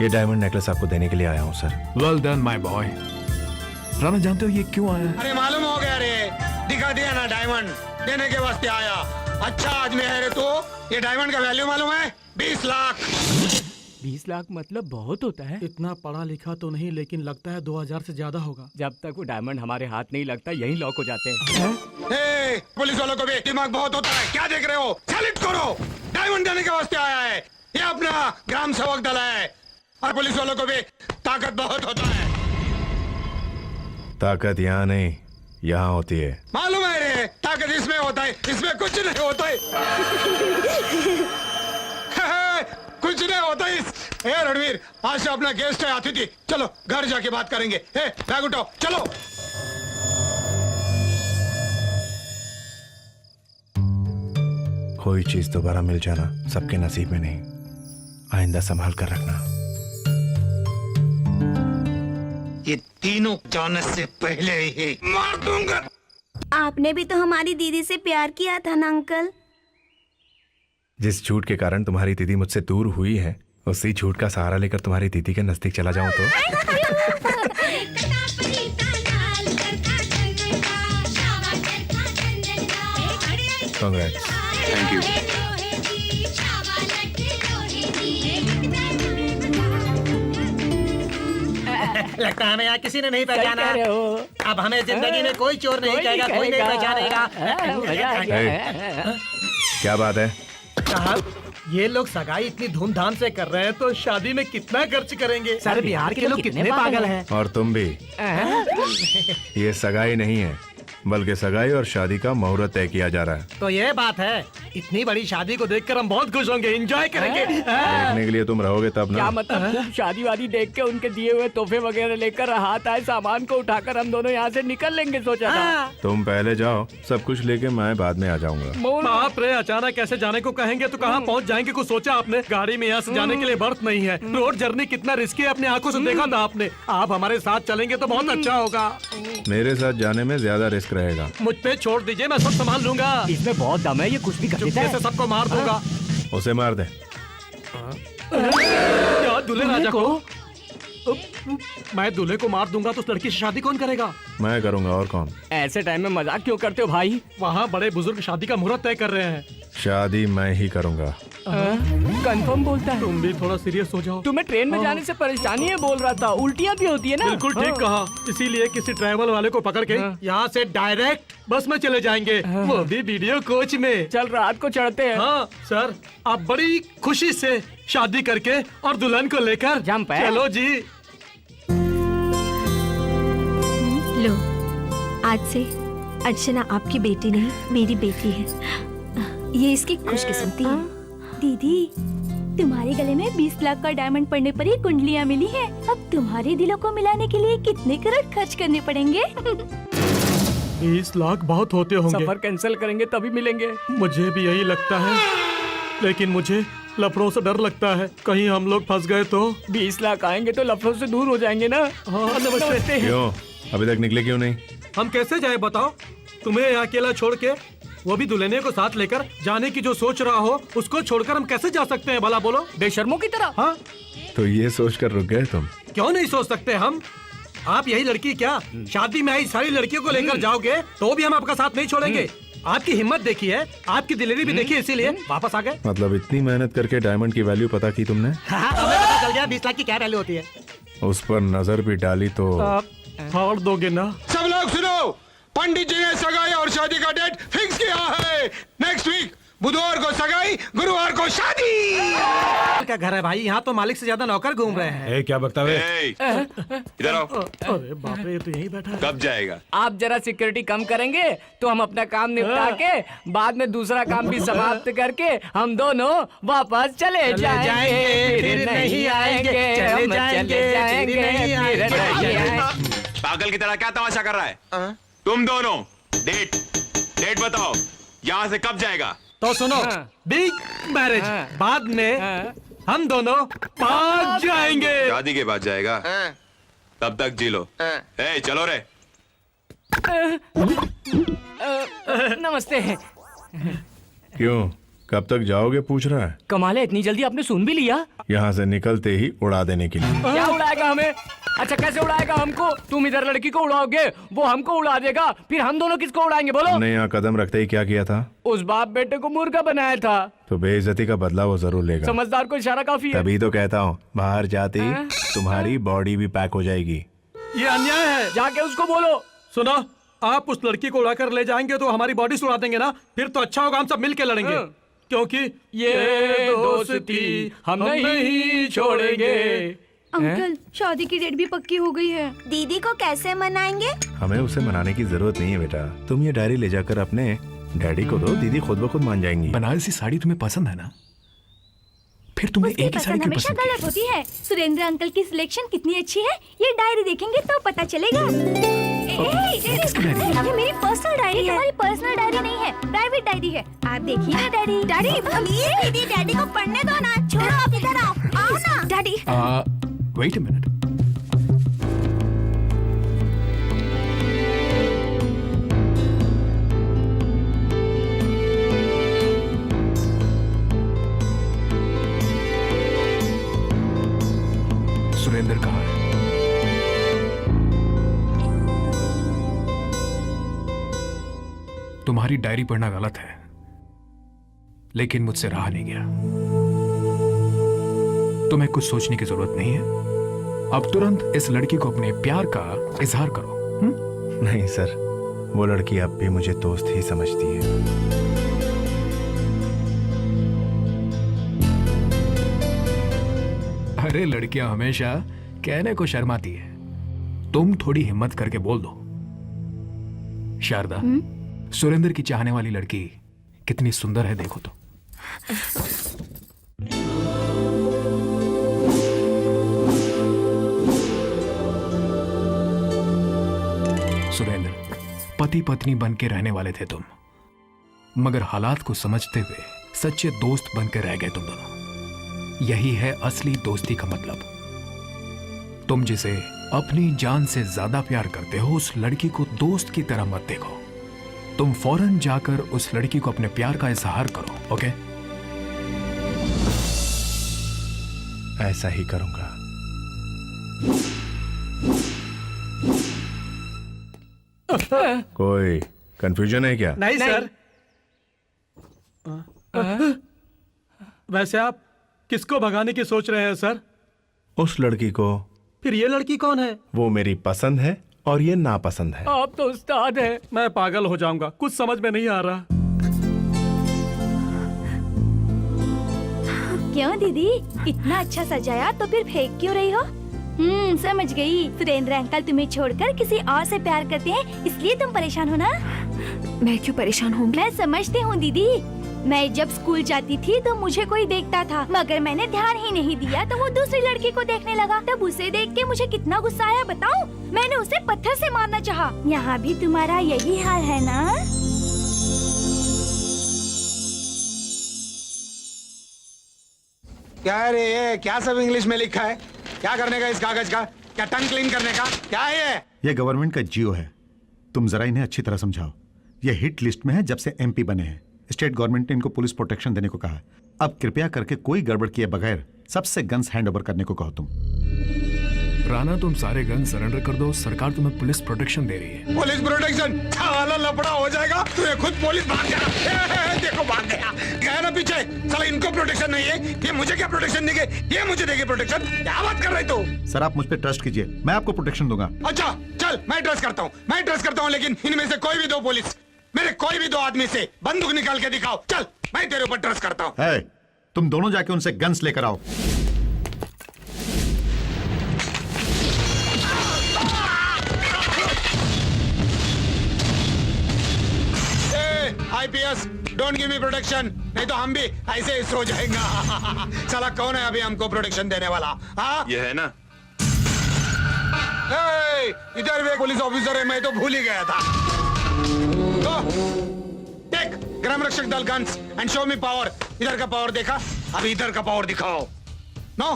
G: ये डायमंड नेकलेस आपको देने के लिए आया हूँ sir.
D: Well done my boy. Rana, जानते हो ये क्यों आया?
N: अरे मालूम हो गया रे, दिखा दिया ना, डायमंड देने के वास्ते आया। अच्छा आदमी है रे तू। ये डायमंड का वैल्यू मालूम है? 20 लाख।
F: 20 लाख मतलब बहुत होता है।
J: इतना पढ़ा लिखा तो नहीं, लेकिन लगता है 2000 से ज्यादा होगा।
F: जब तक वो डायमंड हमारे हाथ नहीं लगता यहीं लॉक हो जाते हैं।
N: ए, पुलिस वालों को भी दिमाग बहुत होता है। क्या देख रहे हो? सैल्यूट करो। डायमंड देने के वास्ते आया है। ये अपना ग्राम सेवक दल है, और पुलिस वालों को भी ताकत बहुत होता है।
G: ताकत यहाँ नहीं, यहाँ होती है।
N: मालूम है रे, ताकत इसमें होता है, इसमें कुछ नहीं होता है। कुछ नहीं होता है। ए रणवीर, आज से अपना गेस्ट है, अतिथि। चलो घर जाके बात करेंगे। ए, बैग उठाओ, चलो।
G: कोई चीज दोबारा मिल जाना सबके नसीब में नहीं। आइंदा संभाल कर रखना।
K: ये तीनों जाने से पहले ही मार दूंगा।
H: आपने भी तो हमारी दीदी से प्यार किया था ना अंकल।
G: जिस झूठ के कारण तुम्हारी दीदी मुझसे दूर हुई है, उसी झूठ का सहारा लेकर तुम्हारी दीदी के नजदीक चला जाऊं तो? कांग्रेट्स।
M: Thank you.
J: लगता है हमें यहाँ किसी ने नहीं पहचाना।
F: कह रहे हो?
J: अब हमें जिंदगी में कोई चोर नहीं कहेगा, कोई नहीं पहचानेगा।
G: क्या बात है?
J: साहब, ये लोग सगाई इतनी धूमधाम से कर रहे हैं तो शादी में कितना खर्च करेंगे? सर, बिहार के लोग कितने पागल हैं।
G: और तुम भी। ये सगाई नहीं है, बल्कि सगाई और शादी का मुहूर्त तय किया जा रहा है।
J: तो ये बात है, इतनी बड़ी शादी को देखकर हम बहुत खुश होंगे, एंजॉय करेंगे।
G: देखने के लिए तुम रहोगे तब ना?
F: क्या मतलब? खूब शादी वादी देख के उनके दिए हुए तोहफे वगैरह लेकर हाथ आए सामान को उठाकर हम दोनों यहाँ से निकल लेंगे, सोचा था।
G: तुम पहले जाओ, सब कुछ लेके मैं बाद में आ जाऊंगा।
S: बाप रे, अचानक ऐसे जाने को कहेंगे तो कहाँ पहुँच जाएंगे? कुछ सोचा आपने? गाड़ी में यहाँ से जाने के लिए बर्थ नहीं है। रोड जर्नी कितना रिस्की है, अपने आंखों से देखा था आपने। आप हमारे साथ चलेंगे तो बहुत अच्छा होगा।
G: मेरे साथ जाने में ज्यादा रिस्क रहेगा।
S: मुझ पे छोड़ दीजिए, मैं सब संभाल लूंगा।
F: इसमें बहुत दम है, ये कुछ भी कर देता है।
S: से सबको मार दूंगा।
G: उसे मार दे।
S: क्या दूल्हे राजा को? मैं दूल्हे को मार दूंगा तो उस लड़की से शादी कौन करेगा?
G: मैं करूंगा, और कौन?
F: ऐसे टाइम में मजाक क्यों करते हो भाई?
S: वहाँ बड़े बुजुर्ग शादी का मुहूर्त तय कर रहे हैं।
G: शादी मैं ही करूंगा।
F: कंफर्म बोलता है?
S: तुम भी थोड़ा सीरियस हो जाओ।
F: तुम्हें ट्रेन में जाने से परेशानी है बोल रहा था, उल्टियाँ भी होती है ना?
S: बिल्कुल ठीक कहा। इसीलिए किसी ट्रैवल वाले को पकड़ के यहाँ से डायरेक्ट बस में चले जाएंगे, वो भी वीडियो कोच में।
F: चल रात को चढ़ते हैं।
S: हाँ सर, आप बड़ी खुशी से शादी करके और दुल्हन को लेकर चलो जी।
B: लो, आज से अर्चना आपकी बेटी नहीं, मेरी बेटी है। ये इसकी खुशकिस्मती है।
O: दीदी, तुम्हारे गले में 20 लाख का डायमंड पड़ने पर ही कुंडलियाँ मिली हैं। अब तुम्हारे दिलों को मिलाने के लिए कितने करोड़ खर्च करने पड़ेंगे?
S: 20 लाख बहुत होते होंगे।
F: सफर कैंसिल करेंगे तभी मिलेंगे।
S: मुझे भी यही लगता है, लेकिन मुझे लफड़ों से डर लगता है, कहीं हम लोग फंस गए तो।
F: 20 लाख आएंगे तो लफड़ों से दूर हो जाएंगे ना।
S: हाँ, नमस्ते।
G: क्यों अभी तक निकले क्यों नहीं?
S: हम कैसे जाए बताओ? तुम्हें यहाँ अकेला छोड़ के, वो भी दुल्हने को साथ लेकर जाने की जो सोच रहा हो, उसको छोड़कर हम कैसे जा सकते हैं भला बोलो?
F: बेशर्मों की तरह।
S: हाँ,
G: तो ये सोच कर रुक गए तुम?
S: क्यों नहीं सोच सकते हम? आप यही लड़की क्या शादी में आई सारी लड़कियों को लेकर जाओगे तो भी हम आपका साथ नहीं छोड़ेंगे। आपकी हिम्मत देखी है, आपकी दिलेरी भी देखी, इसीलिए वापस आ गए।
G: मतलब इतनी मेहनत करके डायमंड की वैल्यू पता की तुमने?
J: हमें पता चल गया 20 लाख की क्या वैल्यू होती है।
G: उस पर नजर भी डाली तो
S: फाड़ दोगे ना?
N: सब लोग सुनो, पंडित जी ने सगाई और शादी का डेट फिक्स किया है। नेक्स्ट वीक बुधवार को सगाई, गुरुवार को शादी।
J: क्या घर है भाई? यहाँ तो मालिक से ज्यादा नौकर घूम रहे हैं।
E: क्या बकता है?
Q: इधर आओ।
S: अरे बाप रे, ये तो यही बैठा है।
Q: कब जाएगा?
F: आप जरा सिक्योरिटी कम करेंगे तो हम अपना काम निपटा के बाद में दूसरा काम भी समाप्त करके हम दोनों वापस चले जाएंगे। फिर नहीं आएंगे, हम चले जाएंगे, फिर नहीं आएंगे।
Q: पागल की तरह क्या तमाशा कर रहा है? तुम दोनों डेट बताओ, यहाँ से कब जाएगा?
S: तो सुनो, बिग मैरिज बाद में हम दोनों भाग जाएंगे।
Q: शादी के बाद जाएगा? तब तक जी लो। चलो रे।
F: नमस्ते।
G: क्यों, कब तक जाओगे पूछ रहा है?
F: कमाल है, इतनी जल्दी आपने सुन भी लिया?
G: यहाँ से निकलते ही उड़ा देने के लिए।
F: क्या उड़ाएगा हमें? अच्छा, कैसे उड़ाएगा हमको? तुम इधर लड़की को उड़ाओगे, वो हमको उड़ा देगा, फिर हम दोनों किसको उड़ाएंगे बोलो?
G: हमने यहाँ कदम रखते ही क्या किया था?
F: उस बाप बेटे को मुर्गा बनाया था।
G: तो बेइज्जती का बदला वो जरूर लेगा।
F: समझदार को इशारा काफी है।
G: तभी तो कहता हूँ, बाहर जाते ही तुम्हारी बॉडी भी पैक हो जाएगी।
S: ये अन्याय है।
F: जाके उसको बोलो।
S: सुनो, आप उस लड़की को उड़ाकर ले जाएंगे तो हमारी बॉडी से उड़ा देंगे ना, फिर तो अच्छा होगा हम सब मिल के लड़ेंगे, क्योंकि
F: ये दोस्ती हम नहीं छोड़ेंगे।
B: अंकल, शादी की डेट भी पक्की हो गई है।
H: दीदी को कैसे मनाएंगे?
G: हमें उसे मनाने की जरूरत नहीं है बेटा। तुम ये डायरी ले जाकर अपने डैडी को दो, दीदी खुद ब खुद मान जाएंगी।
D: बनारसी साड़ी तुम्हें पसंद है ना? फिर तुम्हें एक ही साड़ी क्यों
B: हमेशा
D: पसंद है?
B: गलत होती है। सुरेंद्र अंकल की सिलेक्शन कितनी अच्छी है, ये डायरी देखेंगे तो पता चलेगा। ये मेरी पर्सनल डायरी है। हमारी पर्सनल डायरी नहीं है, प्राइवेट डायरी है। आप देखिए ना डायरी।
H: डैडी को पढ़ने दो ना, छोड़ो आप इधर आओ।
D: Wait a minute. सुरेंद्र कहाँ है? तुम्हारी डायरी पढ़ना गलत है, लेकिन मुझसे रहा नहीं गया। तुम्हें कुछ सोचने की जरूरत नहीं है। अब तुरंत इस लड़की को अपने प्यार का इजहार करो।
G: नहीं सर, वो लड़की अब भी मुझे दोस्त ही समझती है।
D: अरे लड़कियां हमेशा कहने को शर्माती है। तुम थोड़ी हिम्मत करके बोल दो। शारदा, सुरेंद्र की चाहने वाली लड़की कितनी सुंदर है, देखो तो। सुरेंद्र, पति पत्नी बन के रहने वाले थे तुम, मगर हालात को समझते हुए सच्चे दोस्त बन के रह गए तुम दोनों। यही है असली दोस्ती का मतलब। तुम जिसे अपनी जान से ज्यादा प्यार करते हो, उस लड़की को दोस्त की तरह मत देखो। तुम फौरन जाकर उस लड़की को अपने प्यार का इजहार करो, ओके?
G: ऐसा ही करूंगा। कोई कंफ्यूजन है क्या?
S: नहीं सर। वैसे आप किसको भगाने की सोच रहे हैं सर?
G: उस लड़की को।
S: फिर ये लड़की कौन है?
G: वो मेरी पसंद है और ये नापसंद है।
S: आप तो उस्ताद हैं। मैं पागल हो जाऊंगा, कुछ समझ में नहीं आ रहा।
O: क्यों दीदी, इतना अच्छा सजाया तो फिर फेंक क्यों रही हो? समझ गई। सुरेंद्र अंकल तुम्हें छोड़कर किसी और से प्यार करते हैं, इसलिए तुम परेशान हो ना?
C: मैं क्यों परेशान हूँ?
O: मैं समझती हूँ दीदी। मैं जब स्कूल जाती थी तो मुझे कोई देखता था, मगर मैंने ध्यान ही नहीं दिया तो वो दूसरी लड़की को देखने लगा। तब उसे देख के मुझे कितना गुस्सा आया बताऊं? मैंने उसे पत्थर से मारना चाहा। यहाँ भी तुम्हारा यही हाल है ना?
T: क्या है रे ये? क्या सब इंग्लिश में लिखा है? क्या करने का इस कागज का? क्या टंग क्लीन करने का? क्या है ये?
A: ये गवर्नमेंट का जियो है। तुम जरा इन्हें अच्छी तरह समझाओ। ये हिट लिस्ट में है जब से एमपी बने हैं। स्टेट गवर्नमेंट ने इनको पुलिस प्रोटेक्शन देने को कहा है। अब कृपया करके कोई गड़बड़ किए बगैर सबसे गन्स हैंड ओवर करने को कहो तुम।
D: राणा, तुम सारे गन सरेंडर कर दो, सरकार तुम्हें पुलिस प्रोटेक्शन दे रही है।
T: Police protection? साला लफड़ा हो जाएगा। तू खुद पुलिस भाग गया। देखो भाग गया। गया ना पीछे। साला इनको प्रोटेक्शन नहीं है, ये मुझे क्या प्रोटेक्शन देंगे? ये मुझे देंगे प्रोटेक्शन? क्या बात कर रहे तू?
A: सर, आप मुझ पर ट्रस्ट कीजिए, मैं आपको प्रोटेक्शन दूंगा।
T: अच्छा चल, मैं ट्रस्ट करता हूँ, लेकिन इनमें से कोई भी दो पुलिस, मेरे कोई भी दो आदमी से बंदूक निकाल के दिखाओ। चल, मैं तेरे ऊपर ट्रस्ट करता हूँ।
A: है, तुम दोनों जाके उनसे गन्स लेकर आओ।
T: IPS, don't give me protection, नहीं तो हम भी ऐसे ही सो जाएंगे। साला कौन है अभी हमको प्रोटेक्शन देने वाला? हाँ,
Q: ये है ना।
T: इधर भी एक पुलिस ऑफिसर है, मैं तो भूल ही गया था। टेक ग्राम रक्षक दल guns and show me power. इधर का पावर देखा, अभी इधर का पावर दिखाओ। नो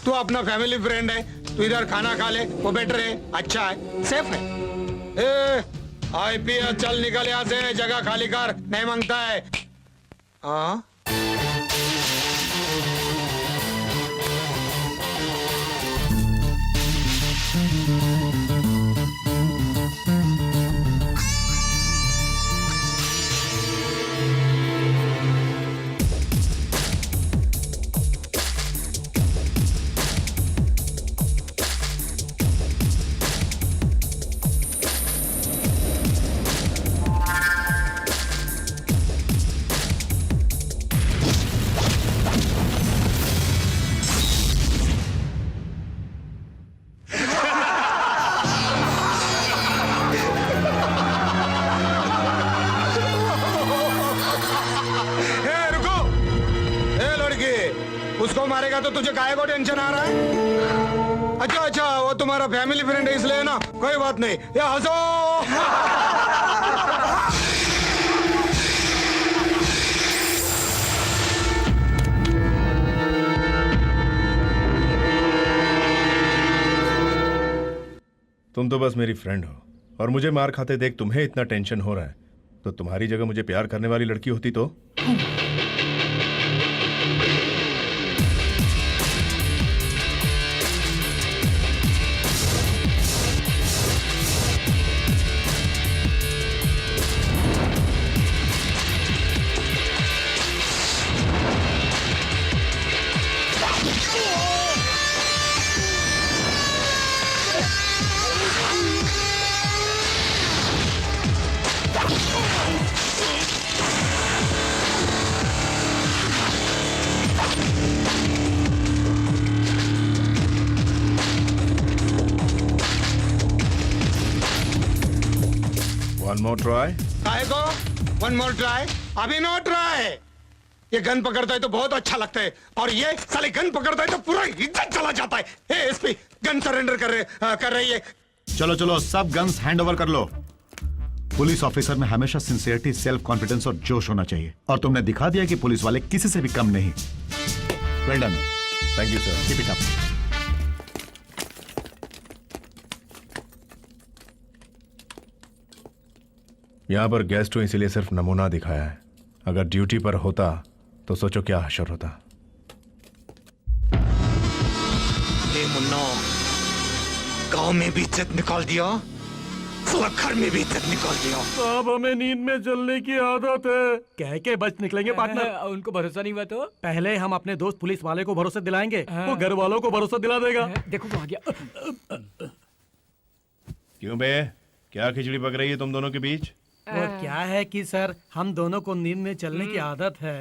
T: तू अपना फैमिली फ्रेंड है, तू इधर खाना खा ले, वो बेटर है, अच्छा है, सेफ है। आईपीएस चल निकल यहाँ से, जगह खाली कर, नहीं मांगता है। हाँ उसको मारेगा तो तुझे काहे को टेंशन आ रहा है? अच्छा, वो तुम्हारा फैमिली फ्रेंड है इसलिए ना, कोई बात नहीं। ये हंसो।
G: तुम तो बस मेरी फ्रेंड हो, और मुझे मार खाते देख तुम्हें इतना टेंशन हो रहा है, तो तुम्हारी जगह मुझे प्यार करने वाली लड़की होती तो? One more try.
T: काहे को? One more try. अभी no try. ये गन पकड़ता है तो बहुत अच्छा लगता है, और ये साले गन पकड़ता है तो पूरा इज्जत चला जाता है। हे एसपी, गन सरेंडर कर रही है।
A: चलो चलो, सब गन्स हैंड ओवर कर लो। पुलिस ऑफिसर में हमेशा सिंसियरिटी, सेल्फ कॉन्फिडेंस और जोश होना चाहिए, और तुमने दिखा दिया कि पुलिस वाले किसी से भी कम नहीं। Well done.
G: Thank you sir.
A: Keep it up.
G: यहाँ पर गेस्ट हूं इसीलिए सिर्फ नमूना दिखाया है, अगर ड्यूटी पर होता तो सोचो क्या हशर होता।
T: हे मुन्ना, गांव में भी इज्जत निकाल दिया, घर में भी इज्जत निकाल दिया।
S: साहब हमें नींद में जलने की आदत है। कह के बच निकलेंगे पार्टनर।
F: उनको भरोसा नहीं हुआ तो
J: पहले हम अपने दोस्त पुलिस वाले को भरोसा दिलाएंगे, वो घर वालों को भरोसा दिला देगा।
F: देखो वो आ गया।
G: क्यों बे, क्या खिचड़ी पक रही है तुम दोनों के बीच?
J: वो क्या है कि सर, हम दोनों को नींद में चलने की आदत है।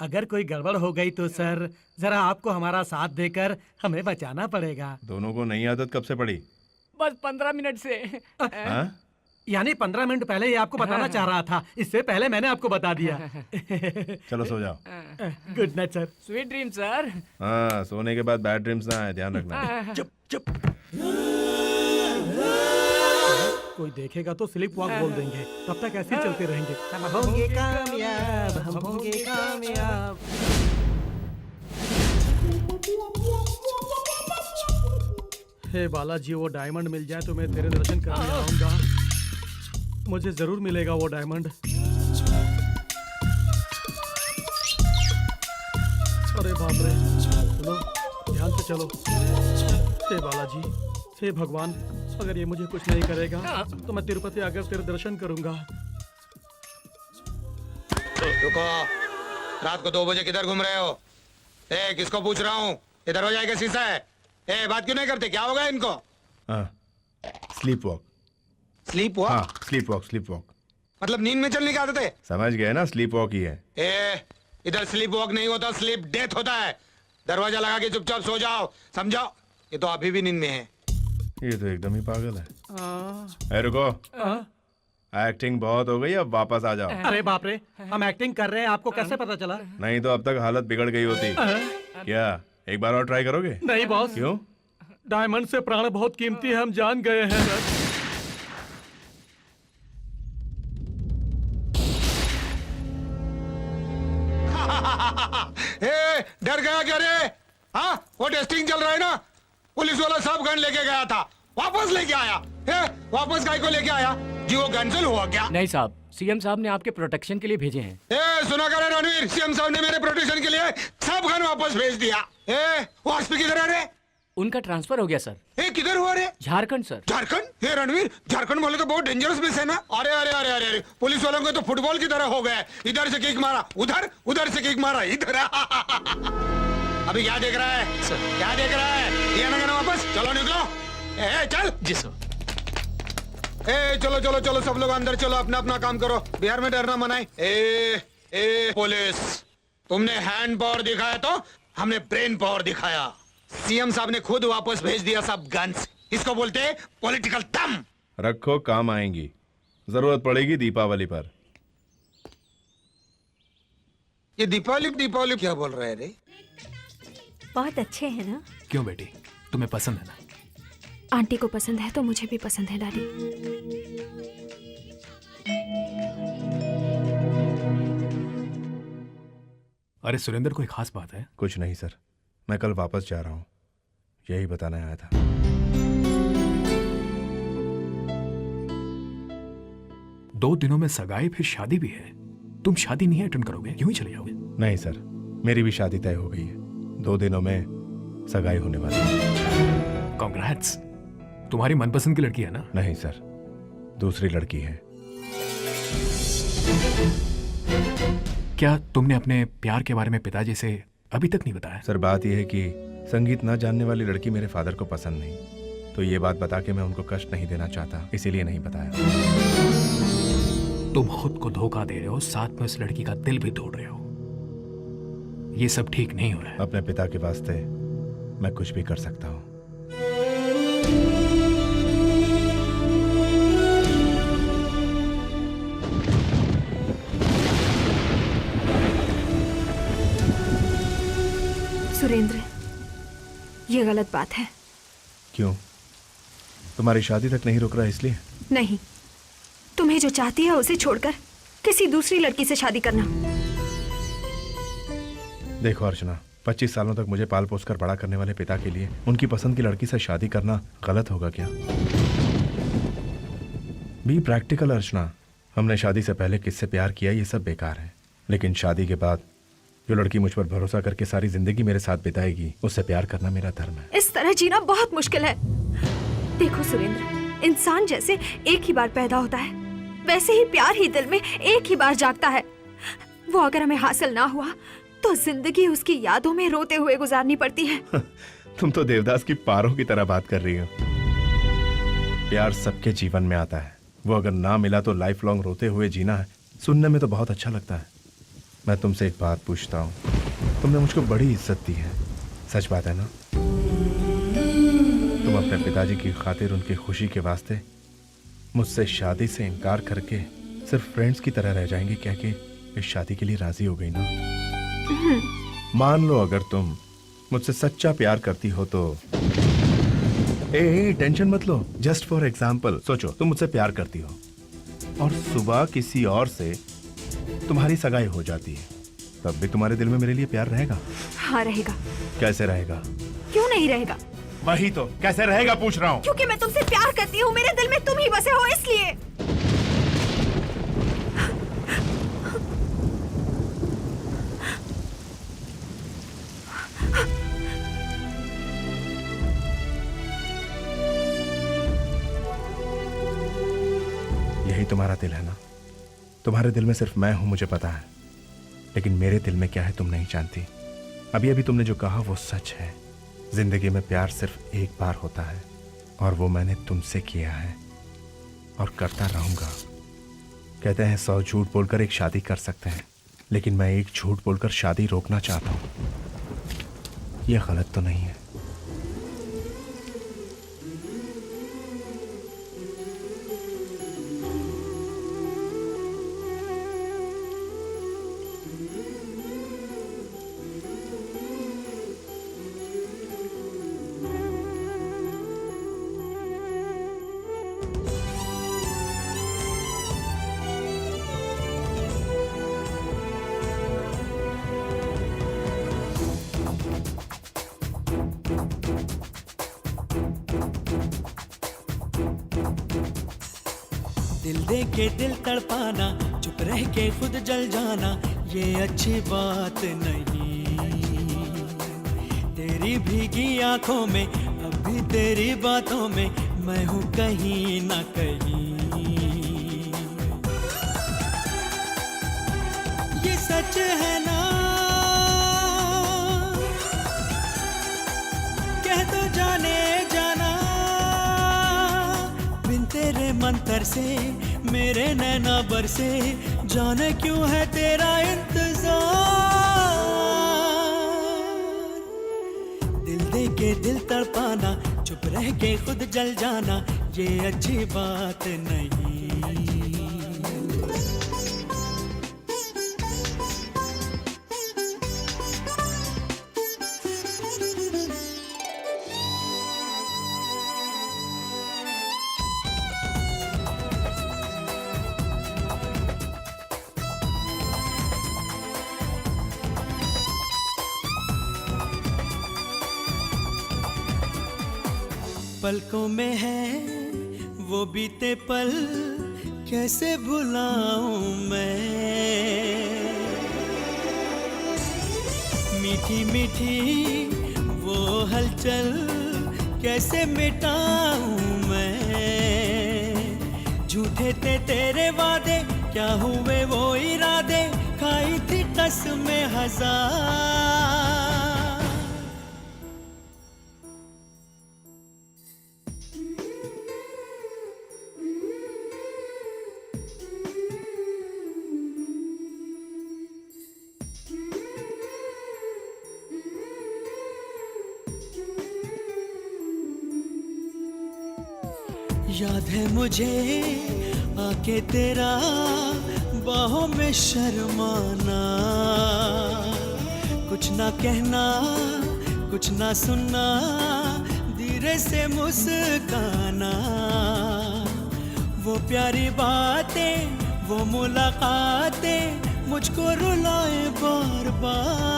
J: अगर कोई गड़बड़ हो गई तो सर जरा आपको हमारा साथ देकर हमें बचाना पड़ेगा।
G: दोनों को नई आदत कब से पड़ी?
F: बस 15 मिनट से।
G: हाँ?
J: यानी 15 मिनट पहले ये आपको बताना चाह रहा था, इससे पहले मैंने आपको बता दिया।
G: चलो सो जाओ।
J: Good night sir.
F: Sweet dream sir.
G: हाँ, सोने के बाद बैड ड्रीम्स ना आए, ध्यान रखना।
J: चुप चुप। कोई देखेगा तो स्लिप वॉक बोल देंगे, तब तक ऐसे ही चलते रहेंगे। हम होंगे कामयाब, हम होंगे कामयाब। हे बालाजी, वो डायमंड मिल जाए तो मैं तेरे दर्शन करने आऊंगा। मुझे जरूर मिलेगा वो डायमंड। अरे बाप रे, चलो ध्यान से चलो। हे बालाजी, हे भगवान, अगर ये मुझे कुछ नहीं करेगा तो मैं तिरुपति आकर तेरे दर्शन करूंगा।
T: रुको, रात को 2 बजे किधर घूम रहे हो? ए, किसको पूछ रहा हूँ? ये दरवाजा का शीशा है। ए, बात क्यों नहीं करते? क्या होगा इनको?
G: Sleep walk.
T: Sleep walk?
G: हाँ, स्लीप वॉक, स्लीप वॉक।
T: मतलब नींद में चलने की आदत है?
G: समझ गए ना, स्लीप वॉक ही है।
T: ए, इधर स्लीप वॉक नहीं होता, स्लीप डेथ होता है। दरवाजा लगा के चुपचाप सो जाओ, समझो? ये तो अभी भी नींद में है।
G: ये तो एकदम ही पागल है। रुको, एक्टिंग बहुत हो गई, अब वापस आ जाओ।
J: अरे बाप रे, हम एक्टिंग कर रहे हैं, आपको कैसे पता चला?
G: नहीं तो अब तक हालत बिगड़ गई होती। क्या एक बार और ट्राई करोगे?
J: नहीं बॉस।
G: क्यों?
J: डायमंड से प्राण बहुत कीमती है, हम जान गए हैं।
T: डर गया क्या रे? हाँ, वो टेस्टिंग चल रहा है ना, पुलिस वाला सब गन लेके गया था, वापस लेके आया। वापस गाय को लेके आया जी? वो कैंसिल हुआ क्या?
F: नहीं साहब, सीएम साहब ने आपके प्रोटेक्शन के लिए भेजे हैं।
T: सुना कर रणवीर, सीएम साहब ने मेरे प्रोटेक्शन के लिए सब गन वापस भेज दिया। वो एसपी किधर है रे?
F: उनका ट्रांसफर हो गया सर।
T: किधर हुआ रे?
F: झारखंड सर।
T: झारखंड? हे रणवीर, झारखंड बोले तो बहुत डेंजरस प्लेस है ना? अरे अरे अरे अरे अरे, पुलिस वालों को तो फुटबॉल की तरह हो गए, इधर से किक मारा उधर, उधर से किक मारा इधर। अभी क्या देख रहा है सर? क्या देख रहा है? दिया ना गन वापस, चलो निकलो। चल।
R: जी सर।
T: चलो चलो चलो, सब लोग अंदर चलो, अपना अपना काम करो, बिहार में डरना मनाए। पुलिस, तुमने हैंड पावर दिखाया तो हमने ब्रेन पावर दिखाया। सीएम साहब ने खुद वापस भेज दिया सब गन्स, इसको बोलते हैं पॉलिटिकल दम।
G: रखो, काम आएंगी, जरूरत पड़ेगी दीपावली पर।
T: ये दीपावली दीपावली क्या बोल रहे हैं रे?
C: बहुत अच्छे हैं ना?
D: क्यों बेटी, तुम्हें पसंद है ना?
C: आंटी को पसंद है तो मुझे भी पसंद है डैडी।
D: अरे सुरेंद्र, कोई खास बात है?
G: कुछ नहीं सर, मैं कल वापस जा रहा हूँ, यही बताने आया था।
D: 2 दिनों में सगाई फिर शादी भी है। तुम शादी नहीं अटेंड करोगे, यूं ही चले जाओगे?
G: नहीं सर, मेरी भी शादी तय हो गई है। 2 दिनों में सगाई होने वाली है।
D: कांग्रेट्स। तुम्हारी मनपसंद की लड़की है ना?
G: नहीं सर, दूसरी लड़की है।
D: क्या तुमने अपने प्यार के बारे में पिताजी से अभी तक नहीं बताया?
G: सर बात यह है कि संगीत ना जानने वाली लड़की मेरे फादर को पसंद नहीं, तो ये बात बता के मैं उनको कष्ट नहीं देना चाहता, इसीलिए नहीं बताया।
D: तुम खुद को धोखा दे रहे हो, साथ में उस लड़की का दिल भी तोड़ रहे हो। ये सब ठीक नहीं हो रहा है।
G: अपने पिता के वास्ते मैं कुछ भी कर सकता हूँ।
C: सुरेंद्र, ये गलत बात है।
G: क्यों? तुम्हारी शादी तक नहीं रुक रहा इसलिए?
C: नहीं, तुम्हें जो चाहती है उसे छोड़कर किसी दूसरी लड़की से शादी करना।
G: देखो अर्चना, 25 सालों तक मुझे पाल पोस कर बड़ा करने वाले पिता के लिए उनकी पसंद की लड़की से शादी करना गलत होगा क्या? बी प्रैक्टिकल अर्चना। हमने शादी से पहले किससे प्यार किया ये सब बेकार है, लेकिन शादी के बाद जो लड़की मुझ पर भरोसा करके सारी जिंदगी मेरे साथ बिताएगी उससे प्यार करना मेरा धर्म है।
C: इस तरह जीना बहुत मुश्किल है। देखो सुरेंद्र, इंसान जैसे एक ही बार पैदा होता है, वैसे ही प्यार ही दिल में एक ही बार जागता है। वो अगर हमें हासिल ना हुआ तो जिंदगी उसकी यादों में रोते हुए गुजारनी पड़ती है।
G: तुम तो देवदास की पारों की तरह बात कर रही हो। प्यार सबके जीवन में आता है, वो अगर ना मिला तो लाइफ लॉन्ग रोते हुए जीना है। सुनने में तो बहुत अच्छा लगता है। मैं तुमसे एक बात पूछता हूँ, तुमने मुझको बड़ी इज्जत दी है, सच बात है ना? तुम अपने पिताजी की खातिर उनकी खुशी के वास्ते मुझसे शादी से इनकार करके सिर्फ फ्रेंड्स की तरह रह जाएंगी क्या कि इस शादी के लिए राजी हो गई ना? मान लो अगर तुम मुझसे सच्चा प्यार करती हो तो टेंशन मत लो, जस्ट फॉर एग्जाम्पल सोचो तुम मुझसे प्यार करती हो और सुबह किसी और से तुम्हारी सगाई हो जाती है, तब भी तुम्हारे दिल में मेरे लिए प्यार रहेगा?
C: हाँ रहेगा।
G: कैसे रहेगा?
C: क्यों नहीं रहेगा?
G: वही तो, कैसे रहेगा पूछ रहा हूँ।
C: क्योंकि मैं तुमसे प्यार करती हूँ, मेरे दिल में तुम ही बसे हो इसलिए।
G: यही तुम्हारा दिल है ना? तुम्हारे दिल में सिर्फ मैं हूं मुझे पता है, लेकिन मेरे दिल में क्या है तुम नहीं जानती। अभी अभी तुमने जो कहा वो सच है। जिंदगी में प्यार सिर्फ एक बार होता है और वो मैंने तुमसे किया है और करता रहूंगा। कहते हैं 100 झूठ बोलकर एक शादी कर सकते हैं, लेकिन मैं एक झूठ बोलकर शादी रोकना चाहता हूं। यह गलत तो नहीं है?
K: दिल दे के दिल तड़पाना, चुप रह के खुद जल जाना, ये अच्छी बात नहीं। तेरी भीगी आंखों में, अब भी तेरी बातों में मैं हूँ कहीं ना कहीं। ये सच है ना, कह तो जाने जाना। बिन तेरे मंतर से मेरे नैना बरसे, जाने क्यों है तेरा इंतजार। दिल दे के दिल तड़पाना, चुप रह के खुद जल जाना, ये अच्छी बात नहीं। पलकों में है वो बीते पल, कैसे भुलाऊं मैं, मीठी मीठी वो हलचल कैसे मिटाऊं मैं। झूठे थे तेरे वादे, क्या हुए वो इरादे, खाई थी कसमें हजार। याद है मुझे आके तेरा बाहों में शर्माना, कुछ ना कहना कुछ ना सुनना, धीरे से मुस्काना। वो प्यारी बातें वो मुलाकातें मुझको रुलाए बार बार।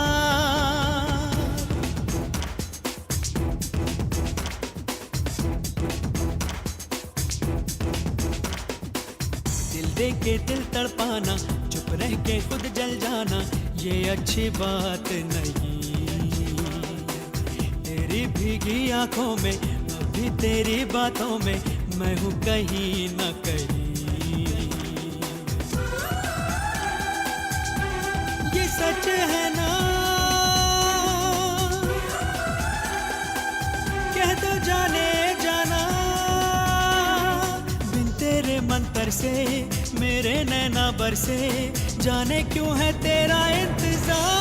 K: दे के दिल तड़पाना, चुप रह के खुद जल जाना, ये अच्छी बात नहीं। तेरी भीगी आंखों में अभी तेरी बातों में मैं हूँ कहीं न कहीं। ये सच है ना, कह दो जाने जाना। बिन तेरे मंतर से मेरे नैना बरसे, जाने क्यों है तेरा इंतजार।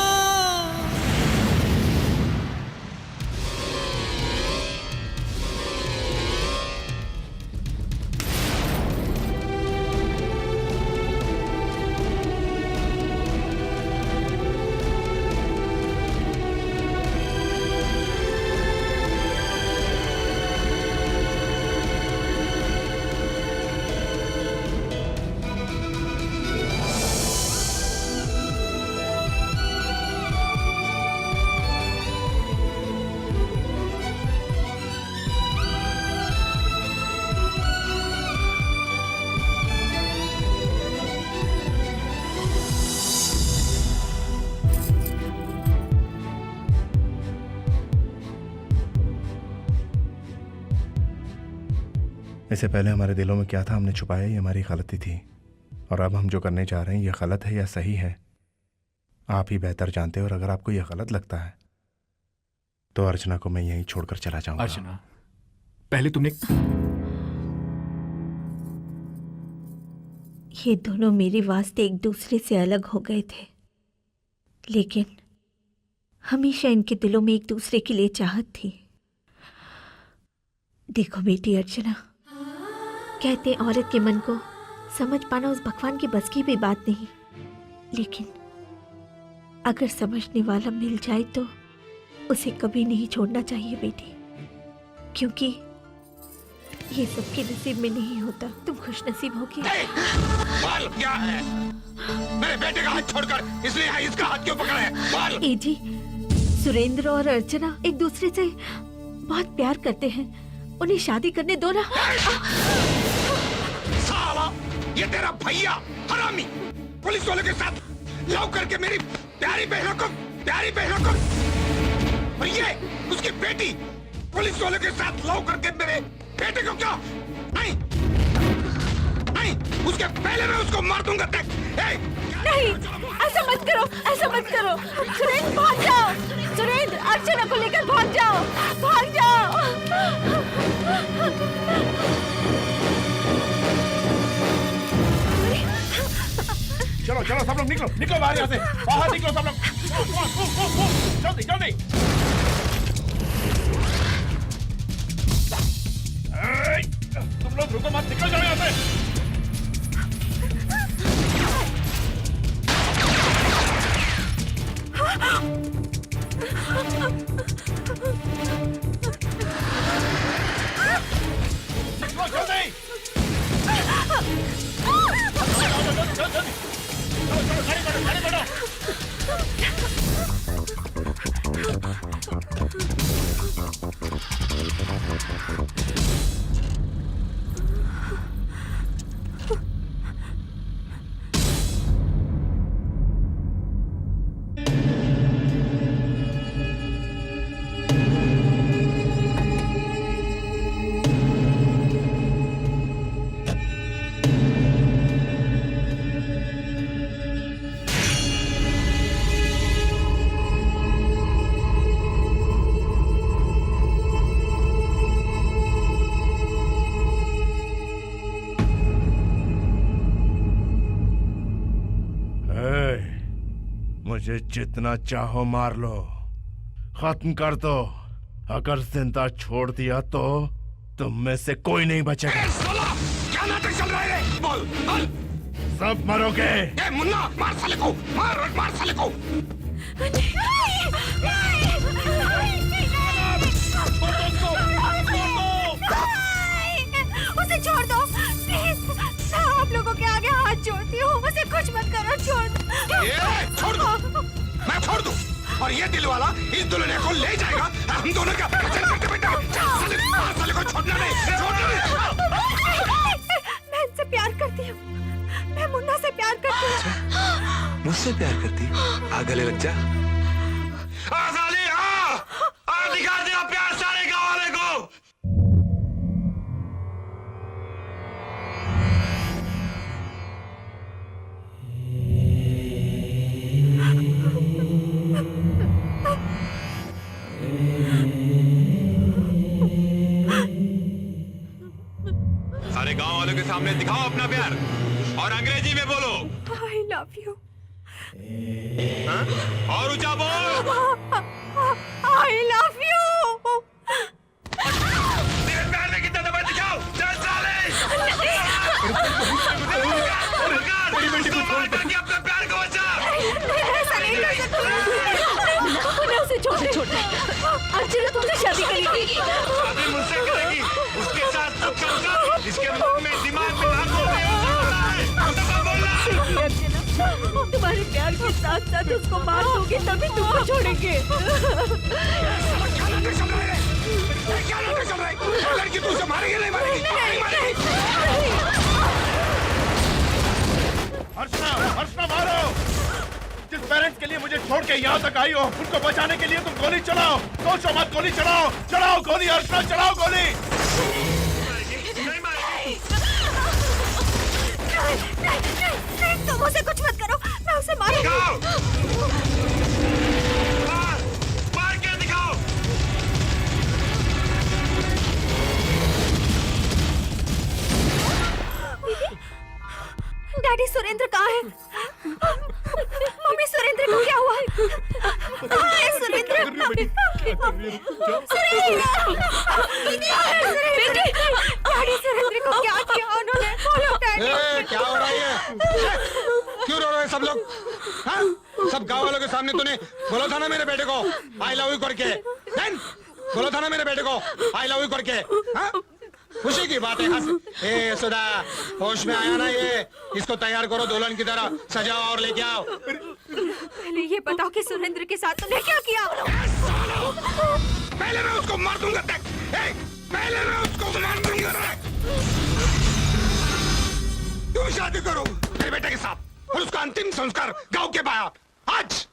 G: इससे पहले हमारे दिलों में क्या था हमने छुपाया, ये हमारी गलती थी। और अब हम जो करने जा रहे हैं ये गलत है या सही है आप ही बेहतर जानते हो। और अगर आपको ये गलत लगता है तो अर्चना को मैं यहीं छोड़कर चला जाऊंगा।
D: अर्चना, पहले तुमने
H: ये दोनों मेरे वास्ते एक दूसरे से अलग हो गए थे, लेकिन हमेशा इनके दिलों में एक दूसरे के लिए चाहत थी। देखो बेटी अर्चना, कहते हैं औरत के मन को समझ पाना उस भगवान के बस की भी बात नहीं, लेकिन अगर समझने वाला मिल जाए तो उसे कभी नहीं छोड़ना चाहिए बेटी, क्योंकि ये सबके नसीब में नहीं होता। तुम खुश नसीब होगी।
T: बोल क्या है? मेरे बेटे का हाथ छोड़कर इसलिए इसका हाथ क्यों पकड़ा है? बोल।
H: ए जी, सुरेंद्र और अर्चना एक दूसरे से बहुत प्यार करते हैं, उन्हें शादी करने दो ना।
T: साला, ये तेरा भैया हरामी पुलिस वालों के साथ लव करके मेरी प्यारी बहनों को और ये उसकी बेटी पुलिस वालों के साथ लव करके मेरे बेटे को क्यों? नहीं, उसके पहले मैं उसको मार दूंगा।
B: नहीं, ऐसा मत करो, ऐसा मत करो। सुरेंद्र भाग जाओ, सुरेंद्र अर्चना को लेकर भाग जाओ, भाग जाओ।
G: चलो चलो सब लोग निकलो, निकलो बाहर, यहाँ से बाहर निकलो सब लोग, जल्दी जल्दी। तुम लोग रुको मत, निकल जाओ यहाँ से। मुझे जितना चाहो मार लो, खत्म कर दो। अगर जिंदा छोड़ दिया तो तुम में से कोई नहीं बचेगा।
T: क्या नाटक चल रहा है? बोल बोल।
G: सब मरोगे।
T: मुन्ना मार साले को, मार साले को।
O: उसे छोड़ दो प्लीज, मैं आप लोगों के आगे हाथ जोड़ती हूँ, उसे कुछ मत करो, छोड़ दो।
T: छोड़ दो, मैं छोड़ दूँ और ये दिल वाला इस दुल्हन को ले जाएगा। हम दोनों का चल बेटा, साले को छोड़ना नहीं, छोड़ना नहीं।
O: मैं इनसे प्यार करती हूँ, मैं मुन्ना से प्यार करती हूँ।
Q: मुझसे प्यार करती? आ गले लग जा। आ साली आ दिखा दे प्यार सारे गाँव वाले को। सारे गांव वालों के सामने दिखाओ अपना प्यार और अंग्रेजी में बोलो
O: I love you।
Q: और ऊंचा बोल।
O: I love you।
Q: तेरे प्यार में कितना दबा दिखाओ। चल साले। अपने प्यार को बचा।
O: ऐसा नहीं कर सकती। उसे छोड़। अर्चना तुमसे शादी करेगी।
Q: शादी मुझसे करेगी, उसके साथ सब करूंगा। इसके मुंह में दिमाग में आंखों में
O: हम तुम्हारे प्यार के साथ साथ उसको मार दोगे तभी तुमको छोड़ेंगे।
T: लड़की तुझसे मारेगी नहीं मारेगी?
G: अर्चना मारो। जिस पेरेंट्स के लिए मुझे छोड़ के यहाँ तक आई हो, उनको बचाने के लिए तुम गोली चलाओ। सोचो मत, गोली चलाओ गोली। अर्चना चलाओ गोली।
O: तुम उसे कुछ मत करो, मैं उसे मारूंगी।
Q: मार के दिखाओ।
O: डैडी सुरेंद्र कहाँ है? मम्मी सुरेंद्र को क्या हुआ? कहाँ है सुरेंद्र? डैडी सुरेंद्र को क्या किया उन्होंने? बोलो डैडी।
T: क्या हो रहा है? क्यों रो रहे हैं सब लोग? हाँ? सब गाँव वालों के सामने तूने बोला था ना मेरे बेटे को आई लव यू करके? बोला था ना मेरे बेटे को आई लव यू करके? हाँ? खुशी की बात है। ए सुधा, होश में आया ना ये? इसको तैयार करो दुल्हन की तरह, सजाओ और लेके आओ।
O: पहले ये बताओ कि सुरेंद्र के साथ तुमने क्या किया?
T: पहले मैं उसको मार दूंगा। पहले मैं उसको मार दूंगा। तुम शादी करो मेरे बेटे के साथ और उसका अंतिम संस्कार गांव के बाहर आज।